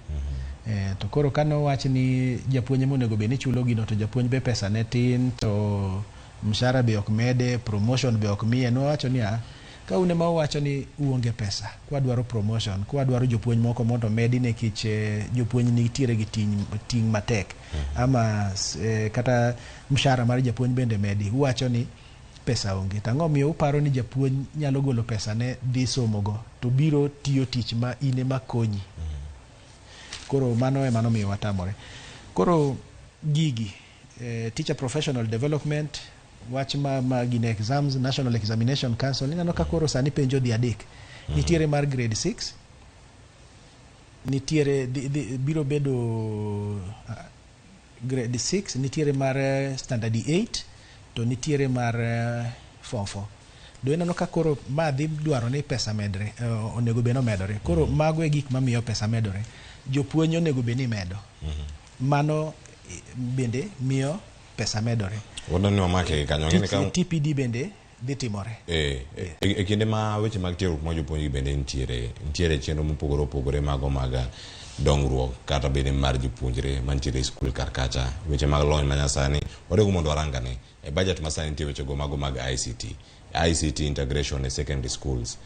To koro kano wach ni japuonj monego bed ni chulo gino to japuonj be pesa ne tin to mshahara be ok mede, promotion be ok miye, no wacho ni ka une ma wacho ni uonge pesa kwa dwaro promotion kwa dwaro jopuonj moko mondo medi ne kich jopuonj nitiere gi ting matek ama kata mshahara mar japuonj bende medi wacho ni pesa onge tango miyo uparo ni japuonj nyalo golo pesa ne dhi somogo to biro tiyo tich ma ine makonyi koro mano miyo watamore koro gigi teacher professional development wach ma gine exams National Examination Council inano ka koro sani penjo di adek nitiere mar grade 6 nitiere biro bedo grade 6 nitiere mar standard 8 to nitiere mar form 4 do inano ka koro ma dhi dwaro ni pesa medre onego beno medore koro mago e gik mamiyo pesa medore jopuonj onego beni medo mano bende miyo pesa medore wodoni wamake kanyo ngene ka TPD bende dhi timore e kinde ma weche mag tiegruok ma jopuonj bende nitiere chenro mopogore opogore mago mag dongruok kata bende mar jopuonjre mantiere skul kar kacha weche mag lony manyasani orego mondo arangane e budget masani nitie weche go mago mag ICT integration e secondary schools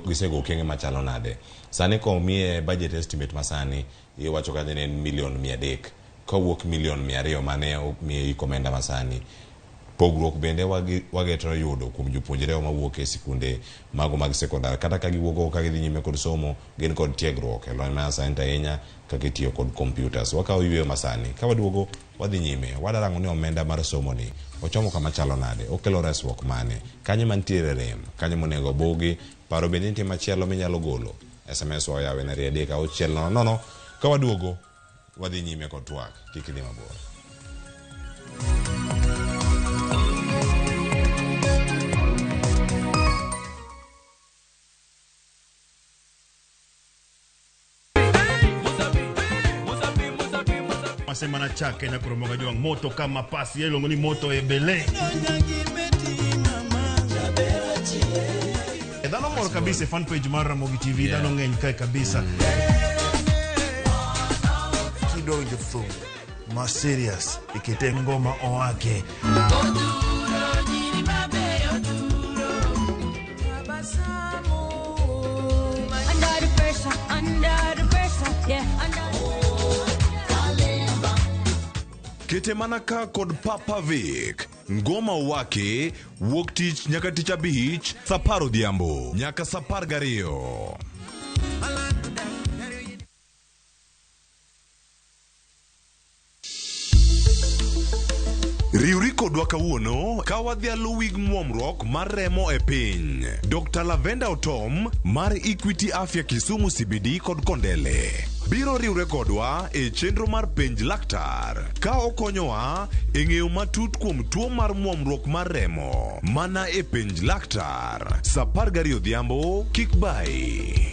gisego okenge machalo nade sani ko mie budget estimate masani iwacho ka ne en $300,000 kawuok $200,000 mane mie ikomenda masani pogruok bende wagetro yudo kuom jopuonjre ma wuok e sikunde mago mag sekondar kata ka giwuok ka gidhi nyime kod somo gin kod tiegruok e lony masani ahinya ka gitiyo kod computers wakaw yweyo masani ka waduogo wadhi nyime wadarango ni omenda mar somo ni ochomo kama chalo nade okelo resruok mane kanyo mantiere rem kanyo monego bugi paro bende nitie machielo minyalo golo SMS wayawe na 3 3 6 nono ka waduogo wadhi nyime kod twak kik idhi mabor. Masemana chake na kuromoga jwang moto kama pasi yelo ni moto ebele. Dano mor kabisa fan page mar Ramogi TV dano ngeny kai kabisa. Kido in the flow. Ma serious ikite ngoma oake. Kete manaka kod Papa Vic, ngoma wake, wuok tich nyaka tich abich, sapar odhiambo, nyaka sapar gariyo. Riuri kodwa kawuono, kawadhi aluwig muomruok mar remo e piny. Dr. Lavenda Otom, mar Equity Afya Kisumu CBD kod Kondele. Biro riure kodwa e chenro mar penj laktar, ka okonyowa e ng'eyo matut kuom tuo mar muomruok mar remo. Mana e penj laktar, sapar gariyo odhiambo, kik bai.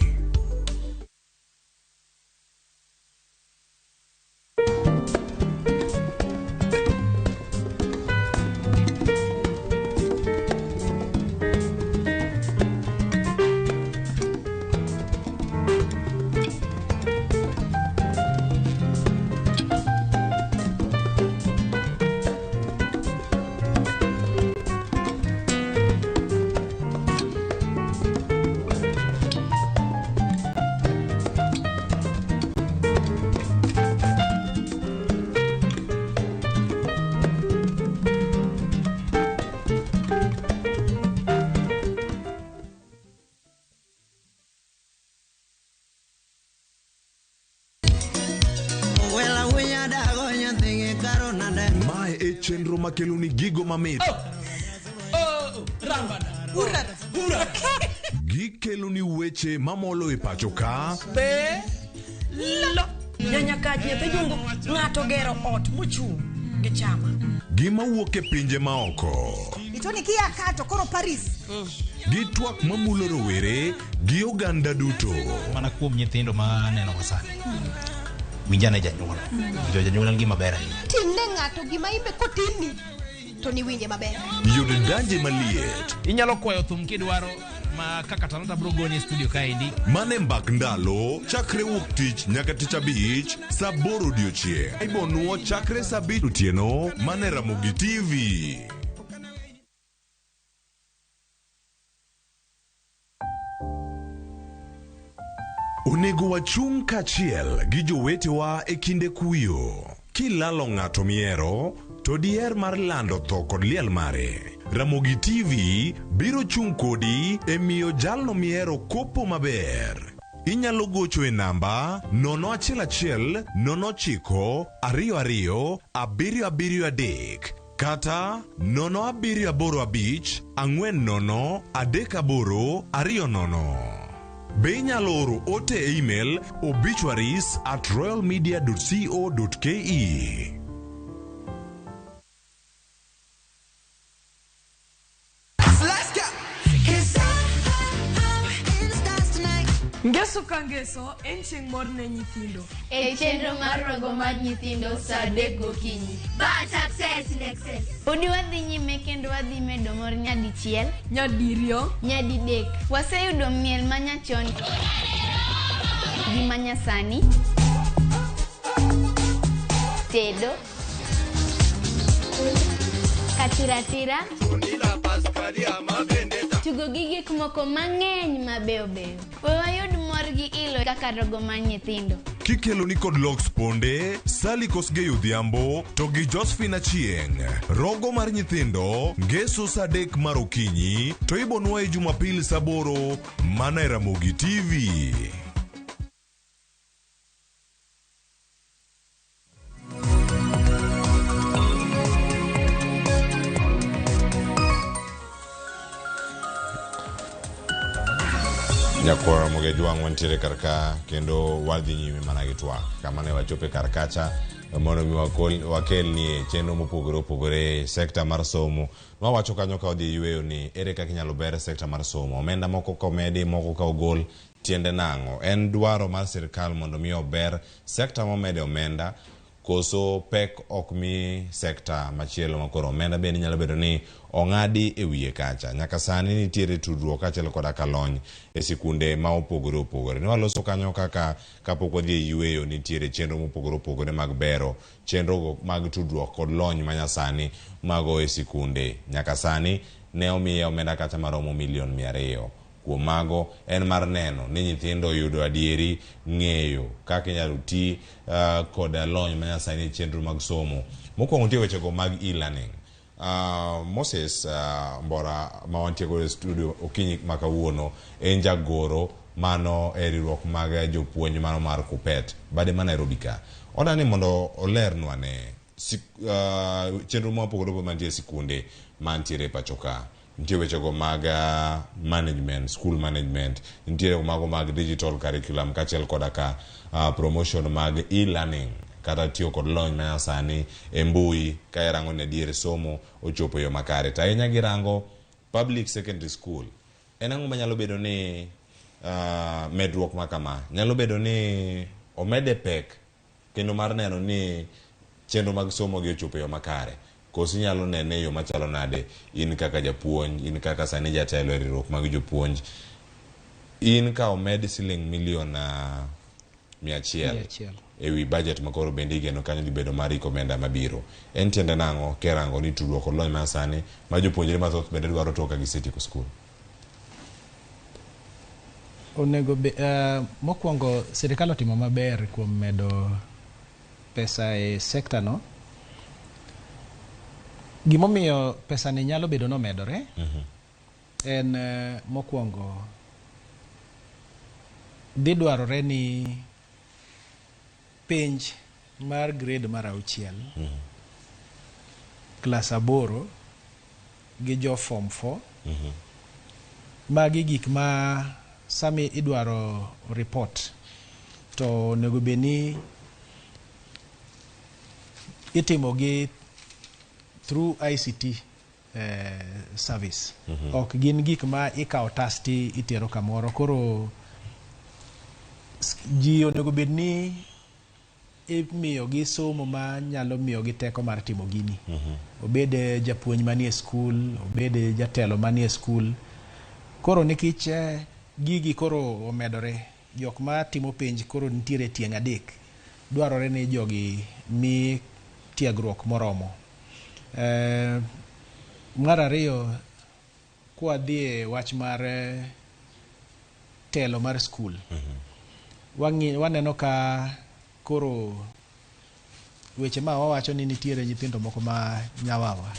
Mae e chenro makelo ni gigo mamit. Gikelo ni weche mamolo e pacho ka. Nyanya kaji e jungo ng'ato gero ot mochung' gi chama. Gima wuok e pinje maoko. Itoni kia kato koro Paris. Gitwak mamulo rowere gi oganda duto. Mana kuom nyithindo ma neno wasani. Winjane janyuol. Janyuol gima ber ahinya. Tinde ng'ato gima imbe kotini to ni winje maber. Yudo danje maliet. Inyalo kwayo thum kidwaro ma kaka Talanta bro goni studio kaendi. Mane mbak ndalo chakre wuok tich nyaka tich abich saa 8 odiochieng'. Ibonuo chakre saa 7 otieno mane Ramogi TV. Onego wachung' kachiel gi jowetewa e kinde kuyo. Kilalo ng'ato miero, to diher mar lando tho kod liel mare. Ramogi TV biro chung' kodi e miyo jalno miero kopo maber. Inyalo gocho e namba 011 09 22 773 kata 0785 40 38 20. Be inyalo oro ote e email obituaries@royalmedia.co.ke. Ngeso ka ngeso en chieng' mor ne nyithindo. E chenro mar rogo mar nyithindo saa 3 gokinyi. But success in excess. Udi wadhi nyime kendo wadhi medo mor nyadichiel, Nyadiriyo, nyadidek. Waseyudo miel manyachon gi manyasani, tedo, katiratira, tugo gi gik moko mang'eny mabeyo beyo. Wayud mor gi ilo kaka rogo mar nyithindo. Kikelo ni kod Locks Ponde, Sally Kosgei odhiambo, to gi Josephine Achieng'. Rogo mar nyithindo, ngeso saa 3 mar okinyi, to ibonwa e Jumapil saa 8 mana e Ramogi TV. Nyakwa Ramogi Jwang wantiere karka kendo wadhi nyime mana gi twak. Kama ne wachope karkacha mondo mi wakel ni chenro mopogore opogore sekta mar somo. Wawacho kanyo ka odhi yweyo ni ere kaka inyalo ber sekta mar somo. Omenda moko ka omedi, moko ka ogol, tiende nang'o. En dwaro mar sirkal mondo mi ober sekta momede omenda koso pek ok mi sekta machielo makoro omenda bende nyalo bedo ni ong'adi e wiye kacha. Nyaka sani nitiere tudruok kaachiel koda ka lony e sikunde ma opogore opogore. Ne waloso kanyo kaka kapok wadhi e yueyo nitiere chenro mopogore opogore mag bero chenro mag tudruok kod lony manyasani mago e sikunde. Nyaka sani ne omiye omenda kata maromo milion 200. Kuom mago en mar neno ni nyithindo yudo adieri ng'eyo kaka inyalo ti kod lony manyasani chenro mag somo. Mokwongo nitie wechego mag e-learning. Moses Mbora ma wantiego e studio okinyi makawuono en jagoro mano e riwruok mag jopuonj mano mar KUPPET bade ma Nairobi ka. Odani mondo olernwa ne chenro mopogore opogore mantie sikunde mantiere pacho ka. Nitie wechego mag management, school management, nitie mago mag digital curriculum kaachiel koda ka promotion mag e-learning kata tiyo kod lony manyasani e mbui ka irango ne diere somo ochopo yo makare. Ta ahinya girango public secondary school. En ang'o manyalo bedo ni medruok ma kama nyalo bedo ni omede pek kendo mar neno ni chenro mag somo gi ochopo yo makare. Kosi nyalo nene yo machalo nade in kaka japuonj, in kaka sani jatelo e riwruok mag jopuonj. In ka omed siling milion 100 ewi budget makoro bende igeno kanyo dhi bedo mar omenda mabiro. En tiende nang'o kerango ni tudruok kod lony masani ma jopuonjre mathoth bende dwaro toka gi setieko skul? Onego mokwongo sirikal otimo maber kuom medo pesa e sekta no. Gimomiyo pesa ni nyalo bedo no medore en mokwongo dhi dwarore ni penj mar grade mar 6 klas 8 gi jo form 4 magi gik ma sami idwaro report to onego bedni itimo gi through ICT service. Ok gin gik ma ikawo tasti itero kamoro. Koro ji onego bedni imiyo gi somo ma nyalo miyo gi teko mar timo gini. Obede japuonj manie skul, obede jatelo manie skul. Koro nikech gigi koro omedore, jok ma timo penj koro nitiere tieng' 3. Dwarore ni jogi mi tiegruok moromo. Mar ariyo kwa dhie wach mar telo mar skul. Waneno ka koro weche ma wawacho ni nitiere nyithindo moko ma nyawawa.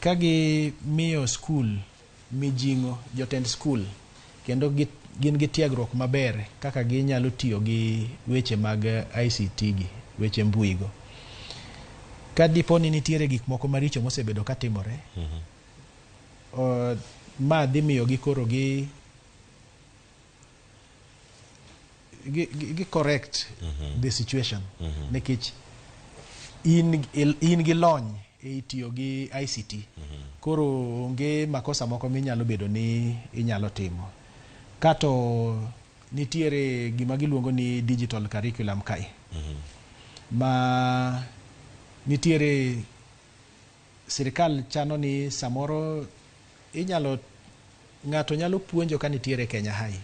Ka gi miyo skul mijingo jotend skul kendo gin gi tiegruok maber kaka ginyalo tiyo gi weche mag ICT gi, weche mbui go. Ka dipo ni nitiere gik moko maricho mosebedo ka timore, ma dhi miyo gi koro gi correct the situation. Nikech in gi lony e tiyo gi ICT. Koro onge makosa moko minyalo bedo ni inyalo timo. Kato nitiere gima giluongo ni digital curriculum kai. Ma nitiere sirikal chano ni samoro ng'ato nyalo puonjo ka nitiere Kenya High.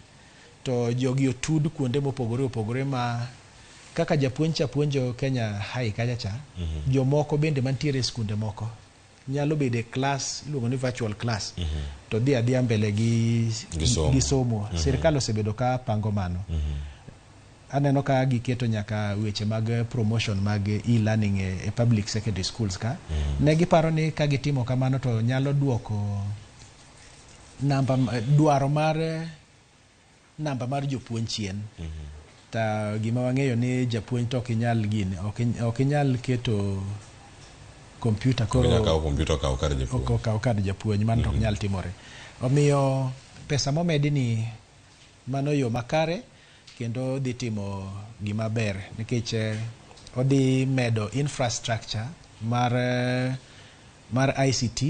To jogi otud kuonde mopogore opogore ma kaka japuonj cha puonjo Kenya High kacha jomoko bende mantiere skunde moko nyalo bede class iluongo ni virtual class to dhi adhiya mbele gi somo. Sirikal osebedo ka pango mano. Aneno ka giketo nyaka weche mag promotion mag e-learning e public secondary schools ka. Ne giparo ni ka gitimo kamano to nyalo duoko dwaro mar namba mar jopuonj chien. Ta gima wang'eyo ni japuonj to okinyal gini, okinyal keto kompyuta koro kawo kar japuonj man to okinyal timore. Omiyo pesa momedi ni mano yo makare kendo dhi timo gima ber nikech odhi medo infrastructure mar ICT,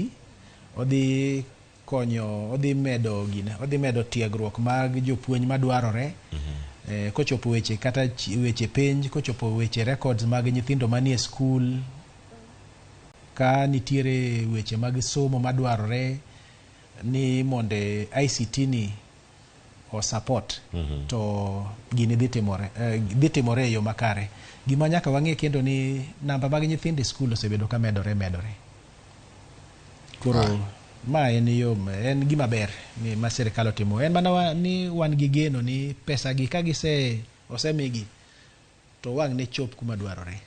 odhi konyo, odhi medo tiegruok mag jopuonj madwarore kochopo weche kata weche penj, kochopo weche records mag nyithindo manie school, ka nitiere weche mag somo madwarore ni monde ICT ni o support to gini dhi timore yo makare. Gima nyaka wang'e kendo ni namba mag nyithindo school osebedo ka medore. Koro ma en gima ber ni ma sirikal otimo. En mana ni wan gi geno ni pesa gi ka osemigi to wang' ne chop kuma dwarore.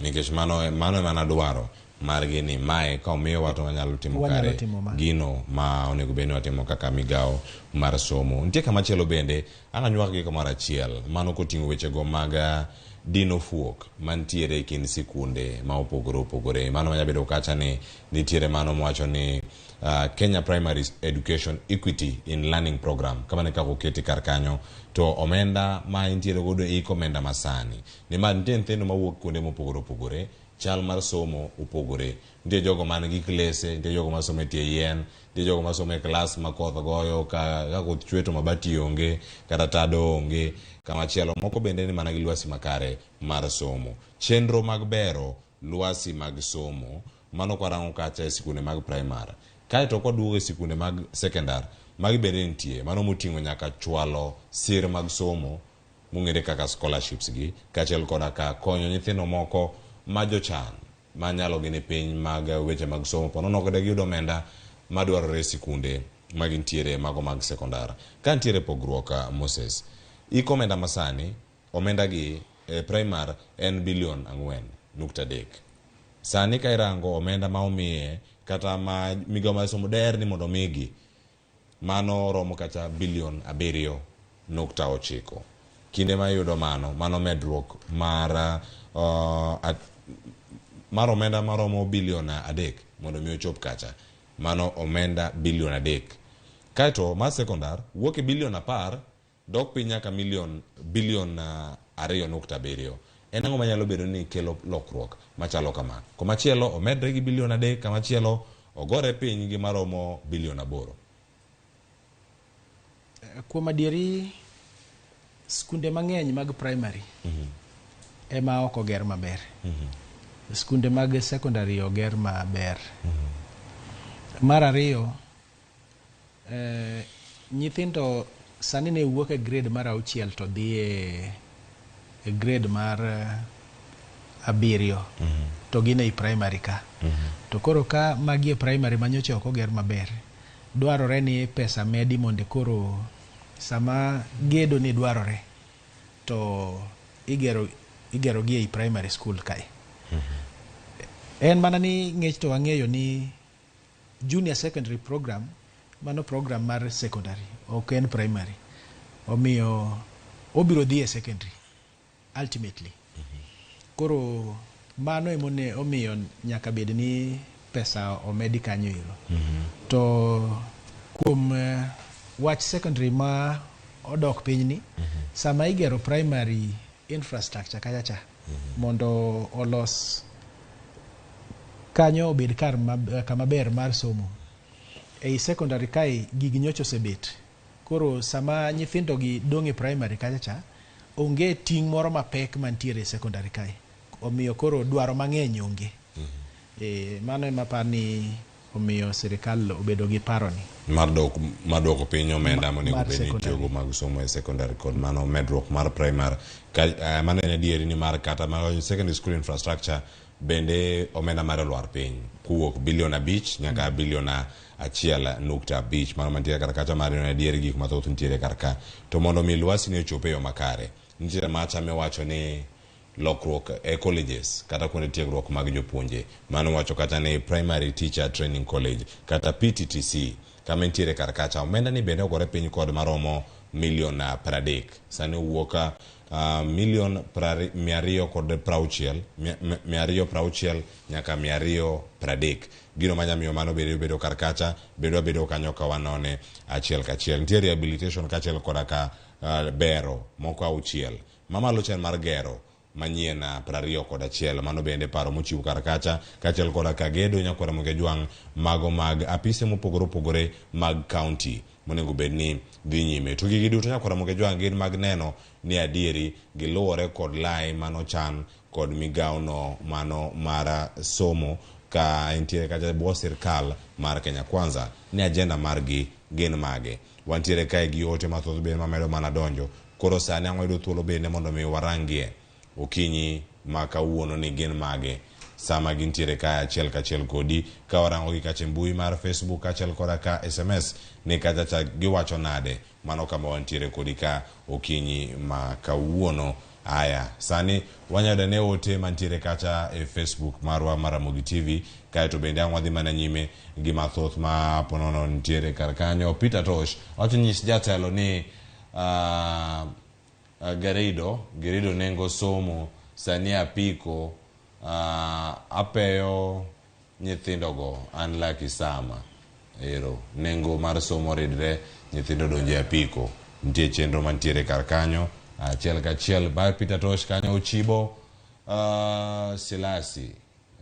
Nikech mano mana dwaro margi ni mae ka omiyo wato wanyalo timo kare gino ma onego beni watimo kaka migawo mar somo. Nitie kama chielo bende ananyuak gi kamoro achiel mano koting'o weche go mag dino fuok mantiere e kind sikunde ma opogore. Mano manya bedo kacha ni nitiere mano mwacho ni Kenya Primary Education Equity in Learning Program kama ne kako keti kar kanyo to omenda ma nitiere godo omenda masani ni ma nitie nyithindo mawuok kuonde mopogore chal mar somo opogore. Nitie jogo man gi klese, nitie jogo ma somo e tie yien, nitie jogo ma somo e klas ma koth goyo ka koth chwe to mabati onge kata tado onge. Kama chielo moko bende ni mana gi lwasi makare mar somo. Chenro mag bero lwasi mag somo mano kwarango kacha e sikunde mag primary. Kae to kwaduogo e sikunde mag secondary magi bende nitie mano moting'o nyaka chwalo sir mag somo mong'ere kaka scholarships gi kaachiel koda ka konyo nyithindo moko ma jochan ma nyalo gine piny mag weche mag somo pono nok de giyudo omenda madwarore e sikunde magintiere mago mag secondary. Ka nitiere pogruok Moses omenda masani omenda gi primary en bilion 4.3. Sani ka irango omenda ma omiye kata ma migawo mar somo der ni mondo migi mano romo kacha bilion 7.9. Kinde ma yudo mano medruok mar omenda maromo bilion 3 mondo mi ochop kacha. Mano omenda bilion 3. Kaito ma secondary wuok e bilion 10 dok piny nyaka bilion 2.7. En ang'o manyalo bedo ni kelo lokruok machalo kama? Komachielo omedre gi bilion 3, kamachielo ogore piny gi maromo bilion 8. Kuom adieri skunde mang'eny mag primary ema ok oger maber. Skunde mag secondary oger maber. Mar ariyo, nyithindo sani ne wuok e grade mar 6 to dhi e grade mar 7 to gine e primary ka. To koro ka magi e primary manyocha ok oger maber, dwarore ni pesa medi mondo koro sama gedo ni dwarore to igero gi e primary school kae. En mana ni ng'ech to wang'eyo ni junior secondary program mano program mar secondary ok en primary, omiyo obiro dhi e secondary ultimately. Koro mano emone omiyo nyaka bed ni pesa omedi kanyo iro. To kuom wach secondary ma odok piny ni, sama igero primary infrastructure kachacha mondo olos kanyo obed kama ber mar somo, ei secondary kai gigi nyocho sebet. Koro sama nyithindo gi dong' e primary kachacha onge ting' moro mapek mantiere e secondary kai, omiyo koro dwaro mang'eny onge. Mano ema par ni omiyo sirikal obedo gi paro ni mar dwoko piny omenda monego bed ni tiyogo mag somo e secondary kod mano medruok mar primary. Mano en adieri ni mar kata mar secondary school infrastructure bende omenda mar olwar piny kuwuok bilion 5 nyaka bilion 1.5. Mano mantiere kar kacha mar adieri gik mathoth nitiere kar ka. To mondo mi lwasi ni ochope yo makare, nitiere macha mewacho ni lokruok e colleges kata kuonde tiegruok mag jopuonje. Mano wacho kata ni Primary Teacher Training College kata PTTC kama nitiere kar kacha omenda ni bende ogore piny kod maromo milion 30. Sani wuoka milion 260 nyaka 230. Gino manyamiyo mano bedo kar kacha bedo kanyo ka wanone achiel kachiel. Nitiere rehabilitation kachiel koda ka bero moko 6 mamalo chen mar gero manyien 21. Mano bende paro mochiw kar kacha kachiel koda ka gedo nyakwara moge jwang' mago mag apise mopogore mag county monego bed ni dhi nyime. To gigi duto Nyakwaramogi Ojwang' gin mag neno ni adieri giluwore kod lai manochan kod migaono mano mar somo ka entiere kacha bwo sirkal mar Kenya Kwanza ni agenda margi gin mage. Wantiere kae gi ote mathoth bende mamedo mana donjo. Koro sani ang'wedo thuolo bende mondo mi warangie okinyi ma kawuono ni gin mage. Sama gintiere ka achiel kachiel kodi ka warango gi kache mbui mar Facebook achiel koda ka SMS ni kacha giwacho nade mano kama wantiere kodi ka okinyi ma kawuono. Aya, sani wanyada ne ote mantiere kacha e Facebook marwa Maramogi TV kae to bende ang' wadhi mana nyime gi mathoth ma ponono ntiere kar kanyo. Peter Tosh wacho nyis jatelo ni Gerido nengo somo sani apiko apeyo nyithindogo an Lucky Sama ero nengo mar somo ridre nyithindo donje apiko nitie chenro mantiere kar kanyo achiel kachiel. Ba Peter Tosh kanyo Ochibo Silasi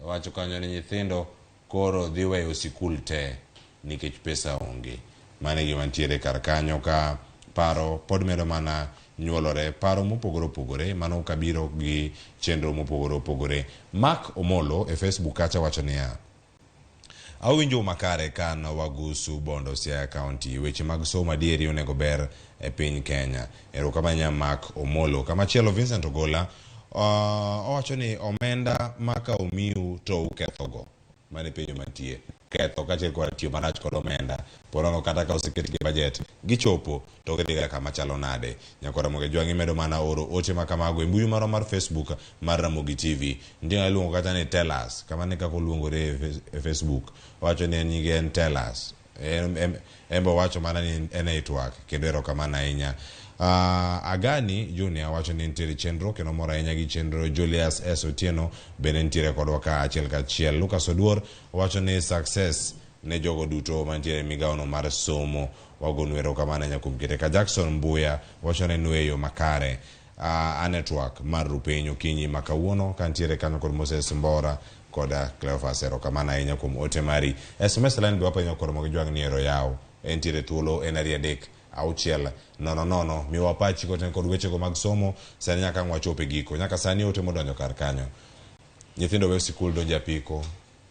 wacho kanyo ni nyithindo koro dhi weyo sikul te nikech pesa onge. Mane gima ntiere kar kanyo ka paro pod medo mana nyuolore, paro mopogore opogore mano kabiro gi chenro mopogore opogore. Mark Omolo e Facebook kacha wacho niya: awinjo makare kan wagusu Bondo Siaya County weche mag somo adieri onego ber e piny Kenya. Erokamanya Mark Omolo. Kamachielo Vincent Ogola owacho ni omenda maka omiu to ukethogo. Mane penjo mantie ketho kachiel kod tiyo marach kod omenda porono kata ka oseket gi budget gichopo to gidhiga kama chalo nade. Nyakwaramogi Ojwang' medo mana oro ote makamago e mbui maro mar Facebook mar Ramogi TV. Ndiyo aluongo kata ni Tell Us kama ne kako luongore e Facebook wacho ni nyinge en Tell Us embo wacho mana ni en network kendo erokamano ahinya. Agani Junior wacho ni ntiere chenro kendo moro ahinya gi chenro. Julius S. Otieno bende ntiere kodwa ka achiel kachiel. Lucas Oduor wacho ni success ne jogo duto mantiere migaono mar somo wagonu erokamano ahinya kuom kete. Ka Jackson Mbuya wacho ni nweyo makare a network mar Rupenyo kinyi makawuono ka ntiere kanyo kod Moses Mbora koda Cleophas erokamano ahinya kuom ote mari. SMS line be wapenjo Nyakwaramogi Ojwang' ni ero yaw entiere thuolo en ari adek auchiel nono miwa pachi koten kod wechego mag somo sani nyaka ng'wachope giko. Nyaka sani ote modonjo kar kanyo. Nyithindo weyo sikul donjo apiko,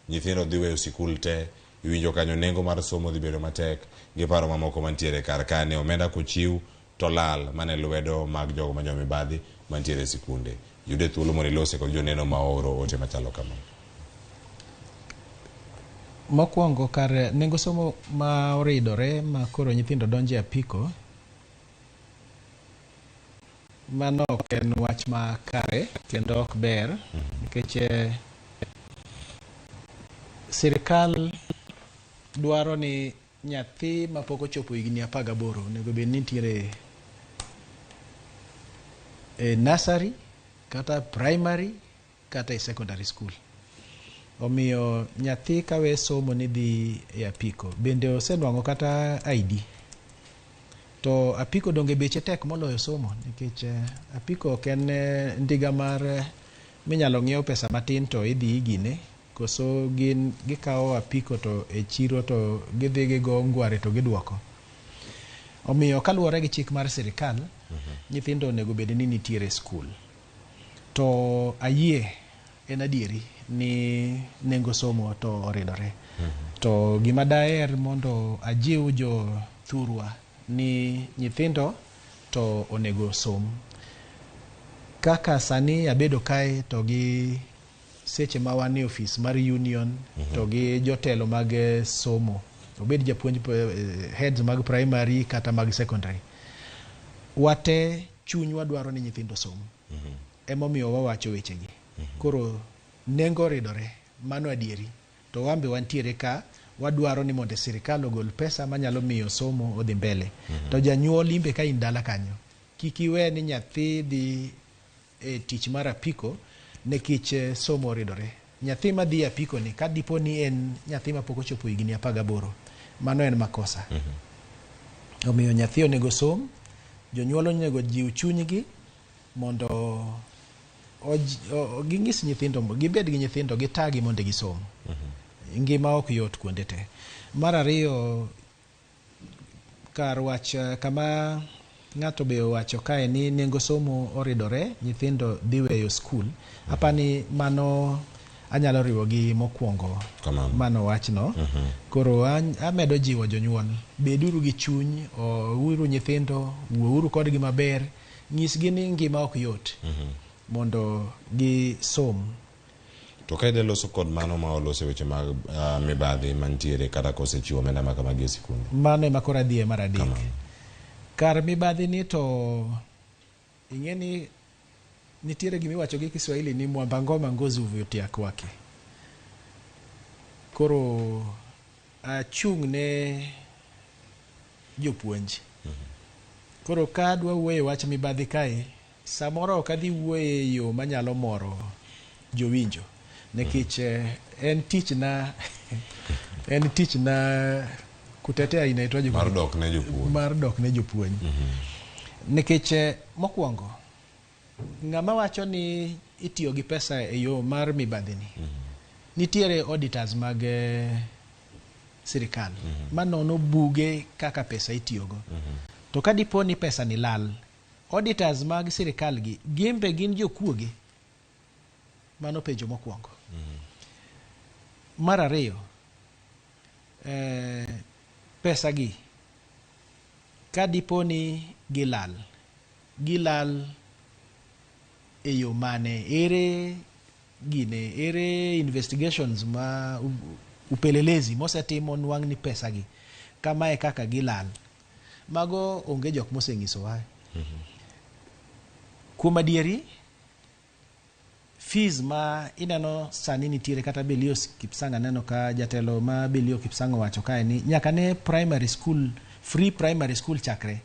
nyithindo dhi weyo sikul te, iwinjo kanyo nengo mar somo dhi bedo matek gi paro mamoko mantiere kar kane. Omenda kochiw to lal mane lwedo mag jogo ma jomibadhi mantiere sikunde. Yude thuolo mondo ilose kod joneno ma oro ote machalo kama. Mokwongo kar nengo somo ma oridore ma koro nyithindo donje apiko, mano ok en wach ma kare kendo ok ber nikech sirkal dwaro ni nyathi ma pok ochopo higni 18 onego bed ni nitiere e nursery kata primary kata e secondary school. Omiyo nyathi kawe somo ni dhi e apiko bende osenwang'o kata ID to apiko donge beche tek moloyo somo nikech apiko ok en ndiga mar minyalo ng'iew pesa matin to idhi igine koso gin gikawo apiko to e chiro to gidhi gigo ngware to gidwoko. Omiyo kaluwore gi chik mar sirkal nyithindo onego bed ni nitiere skul to ayie en adieri ni nengo somo to oridore. To gima daher mondo ajiw jo thurwa ni nyithindo to onego som. Kaka sani abedo kae to gi seche ma wan e ofis mar union to gi jotelo mag somo obed japuonj heads mag primary kata mag secondary wate chunywa dwaro ni nyithindo som. Emomiyo wawacho wechegi. Koro nengo ridore mano adieri to wambe wantiere ka wadwaro ni mondo sirkal ogol pesa manyalo miyo somo odhi mbele. To janyuol imbe ka indala kanyo kik iwe ni nyathi dhi e tich mar apiko nekich somo ridore. Nyathi ma dhi apiko ni kadipo ni en nyathi ma pok ochopo higni 18 mano en makosa. Omiyo nyathi onego som, jonyuol onego jiw chunygi mondo ging'is nyithindo gibed gi nyithindo gitagi mondo gisom. Ngima ok yot kuonde te. Mar ariyo kar wach kama ng'ato be owacho kae ni nengo somo oridore, nyithindo dhi weyo skul. Apani mano anyalo riwo gi mokwongo mano wachno. Koro amedo jiwo jonyuol, beduru gi chuny, uru nyithindo, wuouru kodgi maber, nyisgi ni ngima ok yot mondo gi som. To ka ide loso kod mano ma olose weche mag mibadhi mantiere kata kosechiwo omenda ma kamagi e sikunde. Mano ema koro adhi e mar adek. Kar mibadhi ni to ing'eni nitiere gimiwacho gi Kiswahili ni mwamba ngoma ngozi huvutia kwake. Koro achung' ne jopuonj. Koro ka adwa wuoyo wach mibadhi kae, samoro ok adhi wuoyo yo manyalo moro jowinjo. Nikech en tich na kutetea inaitwaje mar dok ne jopuonj. Mar dok ne jopuonj. Nikech mokwongo ng'ama wacho ni itiyo gi pesa e yo mar mibadhi ni. Nitiere auditors mag sirikal manono buge kaka pesa itiyogo. To ka dipo ni pesa ni lal, auditors mag sirikal gi gimbe gin jokuoge. Mano penjo mokwongo. Mar ariyo, pesa gi ka dipo ni gilal e yo mane, ere investigations ma upelelezi mosetimo nwang' ni pesa gi kama e kaka gilal. Mago onge jok moseng'iso wa. Kuom adieri, fees ma ineno sani nitiere kata Belio Kipsang aneno ka jatelo ma Belio Kipsang wacho kae ni nyaka ne primary school, free primary school chakre.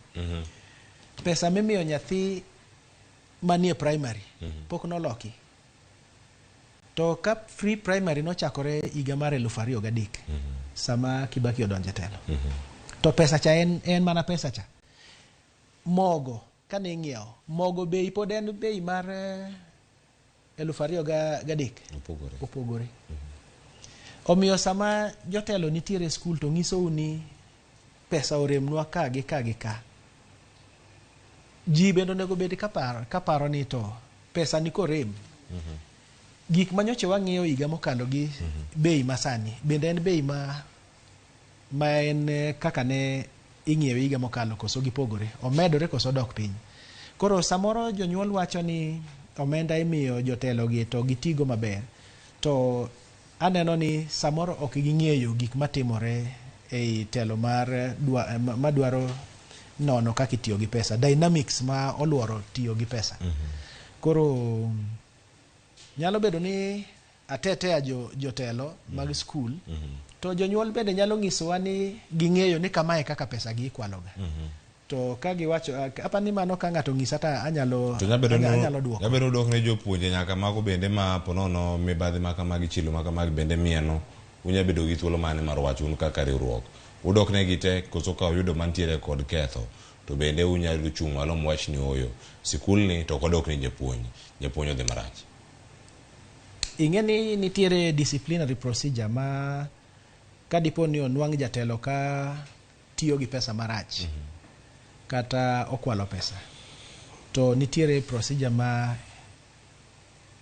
Pesa mimiyo nyathi manie primary pok noloki. To ka free primary nochakore higa mar 2003 sama Kibaki odonje telo. To pesa cha en mana pesa cha. Mogo kane ing'iewo, mogo bei pod en bei mar 2003 opogore. Omiyo sama jotelo nitiere skul to ng'iso ni pesa oremnwa ka gi ka gi ka. Ji bende onego bed kaparo ni to pesa ni korem. Gik manyoche wang'iyo higa mokalo gi bei masani bende en bei ma en kaka ne ing'iewe higa mokalo koso gipogore, omedore koso dok piny. Koro samoro jonyuol wacho ni omenda imiyo jotelo gi to gitigo maber, to aneno ni samoro ok ging'eyo gik matimore ei telo madwaro nono kaka itiyo gi pesa, dynamics ma oluoro tiyo gi pesa. Koro nyalo bedo ni atetea jotelo mag skul, to jonyuol bende nyalo ng'isowa ni ging'eyo ni kamae kaka pesa gi ikwaloga. To ka giwacho apani mano ka ng'ato ng'isa ta anyalo duoko. Jabedo dok ne jopuonje nyaka mago bende ma ponono mibadhi ma kamagi chilo ma kamagi bende mieno. Unya bedo gi thuolo mane mar wacho un kaka riwruok. Udok ne gite koso ka uyudo mantiere kod ketho. To bende unyalo chung' malo mwach ni oyo. Sikul ni to kodok ne japuonj odhi marach. Ing'eni nitiere disciplinary procedure ma kadipo ni onwang' jatelo ka tiyo gi pesa marach. Kata okwalo pesa, to nitiere procedure ma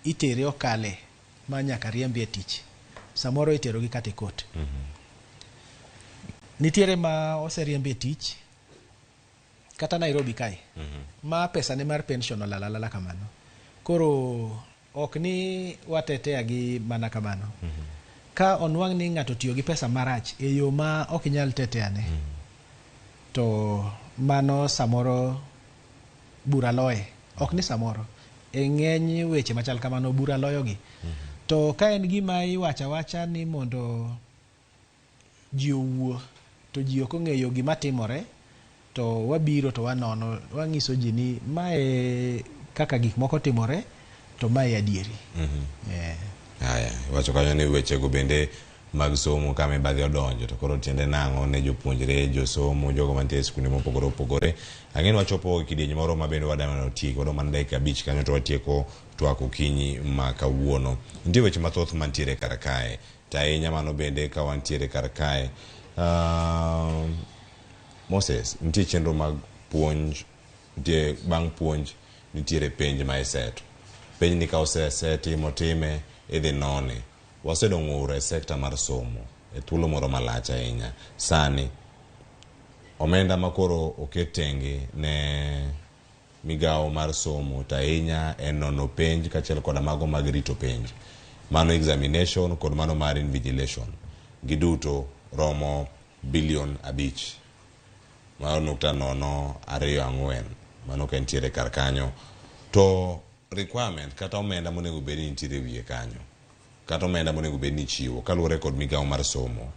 itere okale ma nyaka riembi e tich. Samoro itero gi kata kot. Nitiere ma oseriembi e tich kata Nairobi kae ma pesa ne mar pension olalala kamano. Koro ok ni watetea gi mana kamano. Ka onwang' ni ng'ato tiyo gi pesa marach e yo ma ok inyal teteane, to mano samoro bura loye. Ok ni samoro, e ng'eny weche machal kamano bura loyo gi. To ka en gima iwacha wacha ni mondo ji owuo, to ji ok ong'eyo gima timore, to wabiro to wanono, wang'iso ji ni mae kaka gik moko timore, to mae adieri. Haya, wacho kanyo ni weche go bende mag somo ka mibadhi odonjo, to koro tiende nang'o ne jopuonjre, josomo, jogo mantie e skunde mopogore opogore. Ang'eni wachopo kidienje moro ma bende wadamano tieko, wadwa mana dakika 5 kanyo to watieko twak okinyi ma kawuono. Nitie weche mathoth mantiere kar kae, to ahinya mano bende ka wantiere kar kae. Moses nitie chenro mag puonj nitie bang' puonj nitiere penj ma iseto penj ni ka osesetimo time idhi none wasedong' ng'ur e sekta mar somo e thuolo moro malach ahinya sani omenda makoro oket tenge ne migawo mar somo to ahinya en nono penj kachiel kod mago mag rito penj mano examination kod mano mar invigilation giduto romo bilion 5 0.024 mano ka nitiere kar kanyo to requirement kata omenda monego bed ni nitiere wiye kanyo kata omenda monego bed ni chiwo kaluwore kod migawo mar somo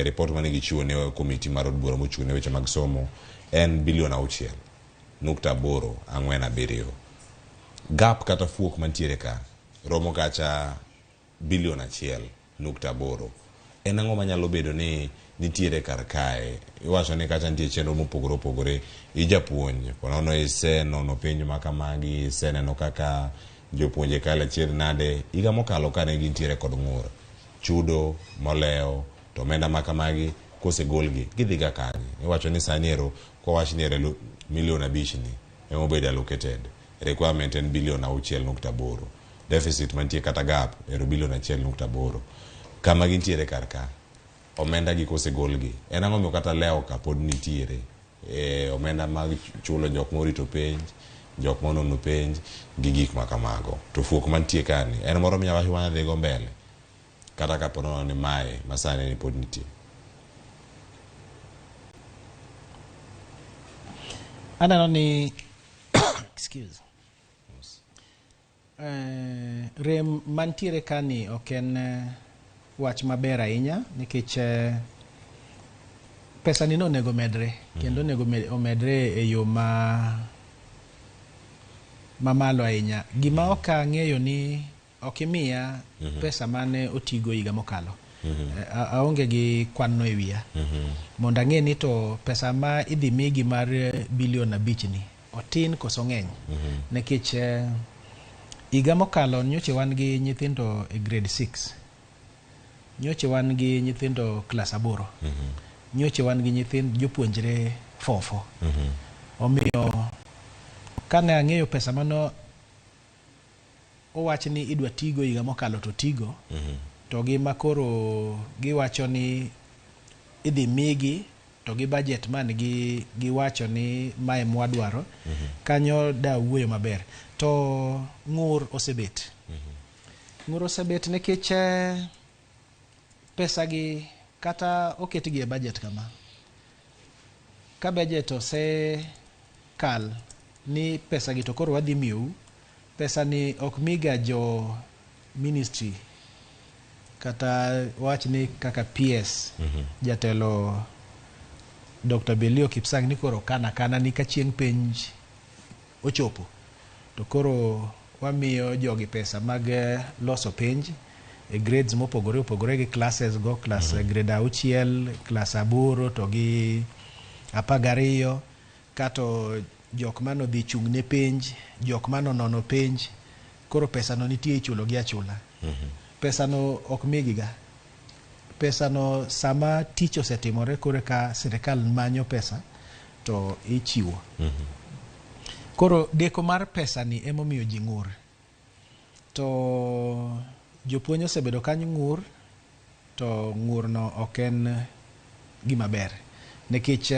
report mane gichiwo ne komiti mar od bura mochung' ne weche mag somo en bilion 6.847 gap kata fuok mantiere ka romo kacha bilion 1.8 en ang'o manyalo bedo ni nitiere kar kae iwacho ni kacha nitie chenro mopogore opogore ijapuonj ponono isenono penj makamagi iseneno kaka jopuonje kale chier nade higa mokalo kane gintiere kod ng'ur chudo moleo to omenda makamagi kosegolgi gidhiga kanye iwacho ni sani ero kowach ni ere milion 5 ni emobedo allocated requirement en bilion 6.8 deficit mantie kata gap ero bilion 1.8 kama gintiere kar ka omenda gi kosegolgi en ang'o miyo kata leo ka pod nitiere omenda mag chulo jok morito penj jok monono penj gi gik makamago to fuok mantie kani en moro minyalo wacho dhigo mbele kata ka ponono ni mae masani ni pod nitie. Aneno ni excuse rem mantiere kani ok en wach maber ahinya nikech pesa ni no nego medre kendo nego omedre e yo mamalo ahinya gima ok ang'eyo ni ok imiya pesa mane otigo higa mokalo aonge gi kwan no e wiya mondo ang'e ni to pesa ma idhi migi mar bilion 5 ni otin koso ng'eny nikech higa mokalo nyoche wan gi nyithindo e grade 6 nyoche wan gi nyithindo klas 8 nyoche wan gi nyithind jopuonjre fofo omiyo kane ang'eyo pesa mano owach ni idwa tigo higa mokalo to tigo to gi makoro giwacho ni idhi migi to gi budget man giwacho ni mae mwadwaro kanyo da wuoyo maber to ng'ur osebet nikech pesa gi kata oketgi e budget kama ka budget ose kal ni pesa gi to koro wadhi miyou pesa ni ok miga jo ministry kata wach ni kaka PS jatelo Dr. Belio Kipsang ni koro kana ni ka chieng' penj ochopo to koro wamiyo jogi pesa mag loso penj e grades mopogore opogore gi classes go class grade 6 class 8 to gi 12 kato jok mano dhi chung' ne penj jok mano nono penj koro pesa no nitie ichulo gi achula pesa no ok migiga pesa no sama tich osetimore kore ka sirikal manyo pesa to ichiwo koro deko mar pesa ni emomiyo ji ng'ur to jopuonj osebedo kanyo ng'ur to ng'ur no ok en gima ber nikech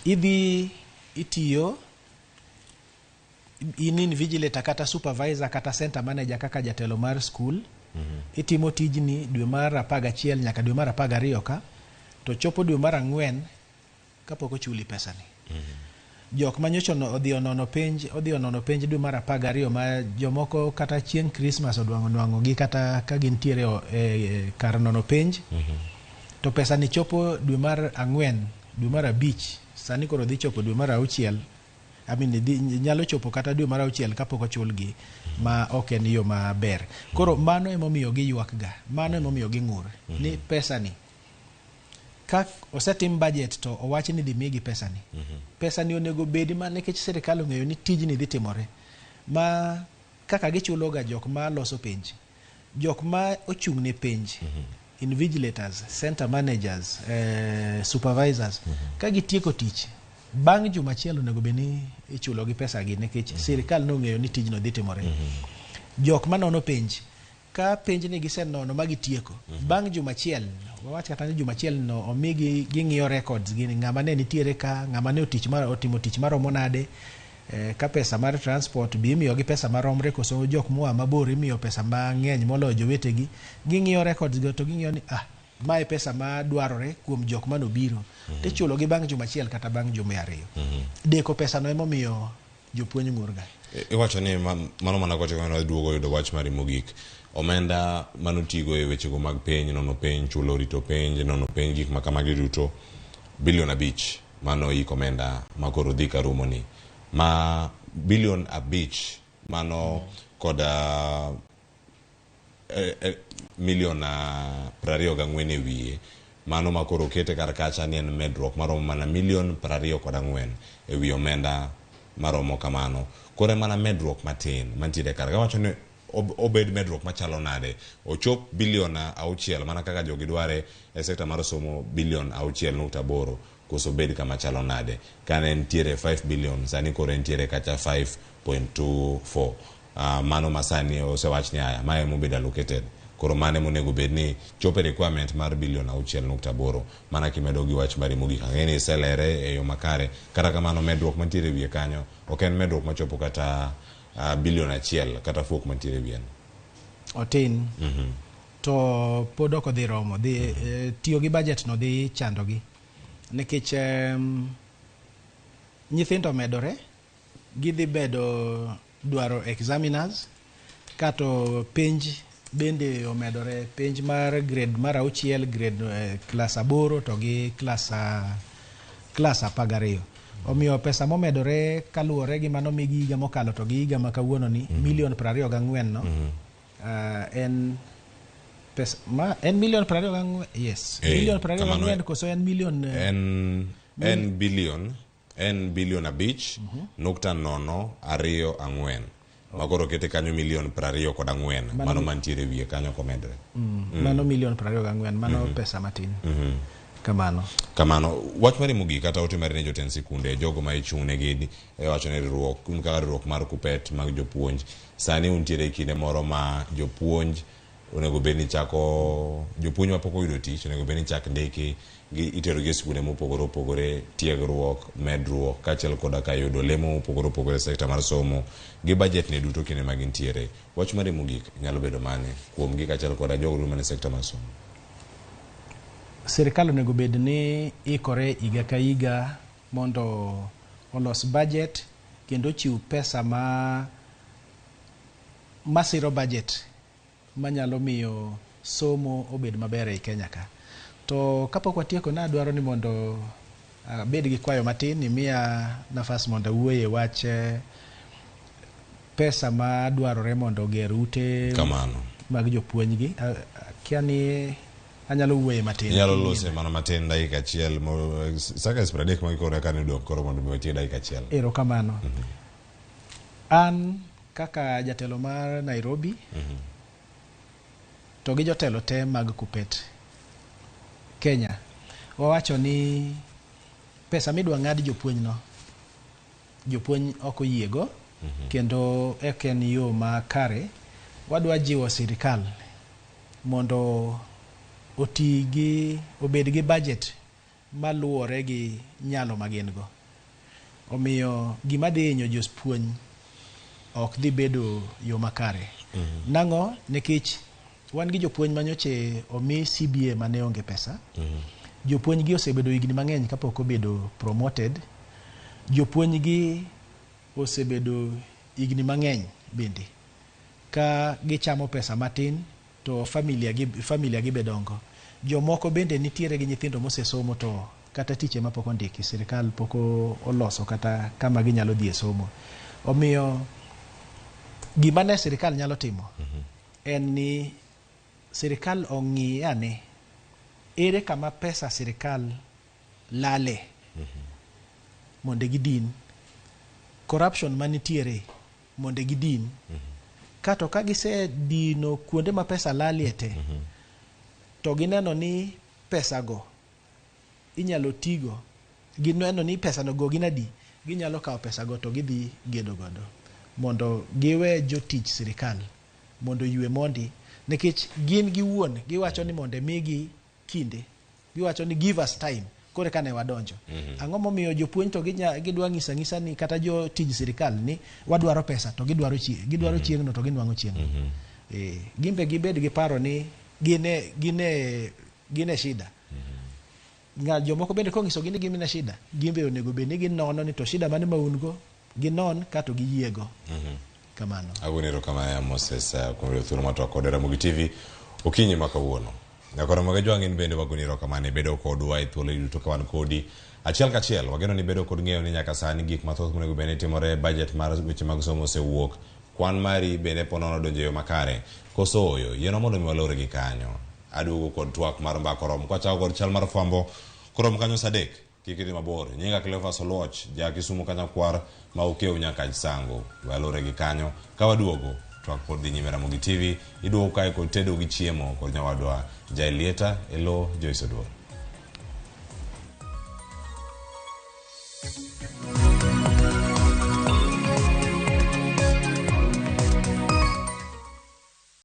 idhi itiyo in invigilator kata supervisor kata center manager kaka jatelo mar school itimo tijni dwe mar 11 nyaka dwe mar 12 ka to chopo dwe mar 4 kapok ochuli pesa ni jok manyocho odhi onono penj dwe mar 12 ma jomoko kata chieng' Christmas odwango gi kata ka gintiere kar nono penj to pesa ni chopo dwe mar 4 dwe mar 5 sani koro dhi chopo dwe mar 6 nyalo chopo kata dwe mar 6 kapok ochulgi ma ok en yo maber koro mano emomiyo gi ywak ga mano emomiyo gi ng'ur ni pesa ni ka osetim budget to owach ni dhi migi pesa ni pesa ni onego bedi ma nikech sirikal ong'eyo ni tijni dhi timore ma kaka gichulo ga jok ma loso penj jok ma ochung' ne penj invigilators, center managers, supervisors, ka gitieko tich, bang' juma achiel onego beni ichulo gi pesa gi nikech sirikal nong'eyo ni tijno dhi timore. Jok manono penj, ka penj ni gisenono ma gitieko, bang' juma achiel, wawach kata ni juma achiel no omigi ging'iyo records gini, ng'ama ne nitiere ka, ng'ama ne otimo tich maromo nade, ka pesa mar transport bi imiyo gi pesa maromre koso jok moa mabor imiyo pesa mang'eny moloyo jowetegi, ging'iyo records go to ging'iyo ni mae pesa ma dwarore kuom jok manobiro, tichulo gi bang' juma achiel kata bang' juma ariyo. Deko pesa no emomiyo jopuonj ng'urga. Iwacho ni mano mana kote kama duogo yudo wach mari mogik, omenda manotigo e wechego mag penj, nono penj, chulo rito penj, nono penj, gik makamagi duto, $5 billion mano ik omenda makoro dhi karumo ni. Ma $5 billion mano koda milion 24 e wiye, mano makoro kete kar kacha ni en medruok maromo mana $24 e wi omenda maromo kamano. Kore mana medruok matin mantiere kar wacho ni obed medruok machalo nade, ochop $6 billion mana kaka jogi dware e sekta mar somo $6.8 koso bed kama chalo nade, kane entiere $5 billion sani koro entiere kacha 5.24. Mano masani osewach ni aya mae mobedo allocated, koro mane monego bed ni chope requirement mar $6.8 billion. Mana kimedo gi wach mari mogik ang'eni selere e yo makare, kata kamano medruok mantiere wiye kanyo ok en medruok machopo kata $1 billion kata fuok mantiere wiye otin. To pod ok odhi romo, tiyo gi budget no dhi chandogi nikech nyithindo medore, gidhi bedo dwaro examiners, kato penj bende omedore, penj mar grade mar 6, grade class 8 to gi class 12. Omiyo pesa momedore kaluwore gi mano migi higa mokalo to gi higa makawuono ni $24 no, en pesa ma en $24, yes, $24 koso en million en billion $5.024 makoro kete kanyo $24 mano mantiere wiye kanyo komedre. Mano $24 mano pesa matin. Kamano wach mari mogik kata ote mari ne jotend sikunde, jogo ma ichung' ne gidi e wacho ne riwruok kaka riwruok mar KUPPET mag jopuonj, sani untiere kinde moro ma jopuonj onego beni chako, jopuonj ma pok oyudo tich onego beni chak ndiki gi itero gi sikunde mopogore opogore, tiegruok, medruok, kaachiel koda ka yudo lemo mopogore opogore sekta mar somo gi budget ne duto kinde ma gintiere. Wach mari mogik nyalo bedo mane kuom gi kaachiel koda jogo mane sekta mar somo? Sirikal onego bed ni ikore higa ka higa mondo olos budget kendo chiw pesa masiro budget manyalo miyo somo obed maber e Kenya ka. To kapok watieko, na dwaro ni mondo bed gi kwayo matin, ni miya nafas mondo awuoye wach pesa ma dwarore mondo oger ute kamano mag jopuonj gi. Kiani anyalo wuoye matin. Nyalo lose mana matin dakika achiel saka 30 magikore kane dok koro mondo miwatie dakika achiel. Erokamano. An kaka jatelo mar Nairobi to gi jotelo te mag KUPPET Kenya, wawacho ni pesa midwa ng'ad jopuonj no, jopuonj ok oyiego, kendo ek en yo makare. Wadwa jiwo sirikal mondo obed gi budget maluwore gi nyalo magin go. Omiyo gima dhi hinyo jopuonj ok dhi bedo yo makare. Nang'o? Nikech wan gi jopuonj manyoche omi CBA mane onge pesa. Jopuonj gi osebedo higni mang'eny kapok obedo promoted. Jopuonj gi osebedo higni mang'eny bende ka gichamo pesa matin, to familia gi bedongo. Jomoko bende nitiere gi nyithindo mosesomo to kata tiche ma pok ondiki, sirikal pok oloso kata kama ginyalo dhi e somo. Omiyo gima ne sirikal nyalo timo en ni sirikal ong'i ane ere kama pesa sirikal lale mondo gidin, corruption manitiere mondo gidin. Kato ka gise dino kuonde ma pesa lalie te, to gineno ni pesago inyalo tigo, gineno ni pesano go gin adi, ginyalo kawo pesago to gidhi gedo godo mondo giwe jotich sirikal mondo ywe mondi, nikech gin giwuon giwacho ni mondo migi kinde, giwacho ni give us time kore kane wadonjo. Ang'o momiyo jopuonj to gidwa ng'isa ni kata jotij sirikal ni wadwaro pesa to gidwaro chieng'no to ginwang'o chieng'no. Gimbe gibed gi paro ni gine shida. Jomoko bende kong'iso gini gimine shida, gimbe onego bed ni ginono ni to shida mane ma un go ginon kato giyiego. Kamano. Agunero kama ya Moses kumre thuro mato kodera Mugi TV okinyi makawuono. Nyakora mage jwang'in bende wagunero kama ne bedo kodwa e thuolo yuto kawan kodi. Achiel kachiel wageno ni bedo kod ng'eyo ni nyaka sani gik mathoth monego bende timore, budget mar weche mag somo osewuok. Kwan mari bende ponono donjo yo makare. Koso oyo yeno mondo mi walore gi kanyo. Adugo kod twak mar mbako rom kwa chao kod chal mar fwambo korom kanyo sadek kikiri mabor nyinga Cleophas Oluoch ja Kisumu kanya kwar ma ukeu nyaka sango walore gi kanyo ka waduogo twak pod dhi nyime Ramogi TV iduogo kae kod tedo gi chiemo kod nyawadwa Jailieta Elo Joyce Odwor.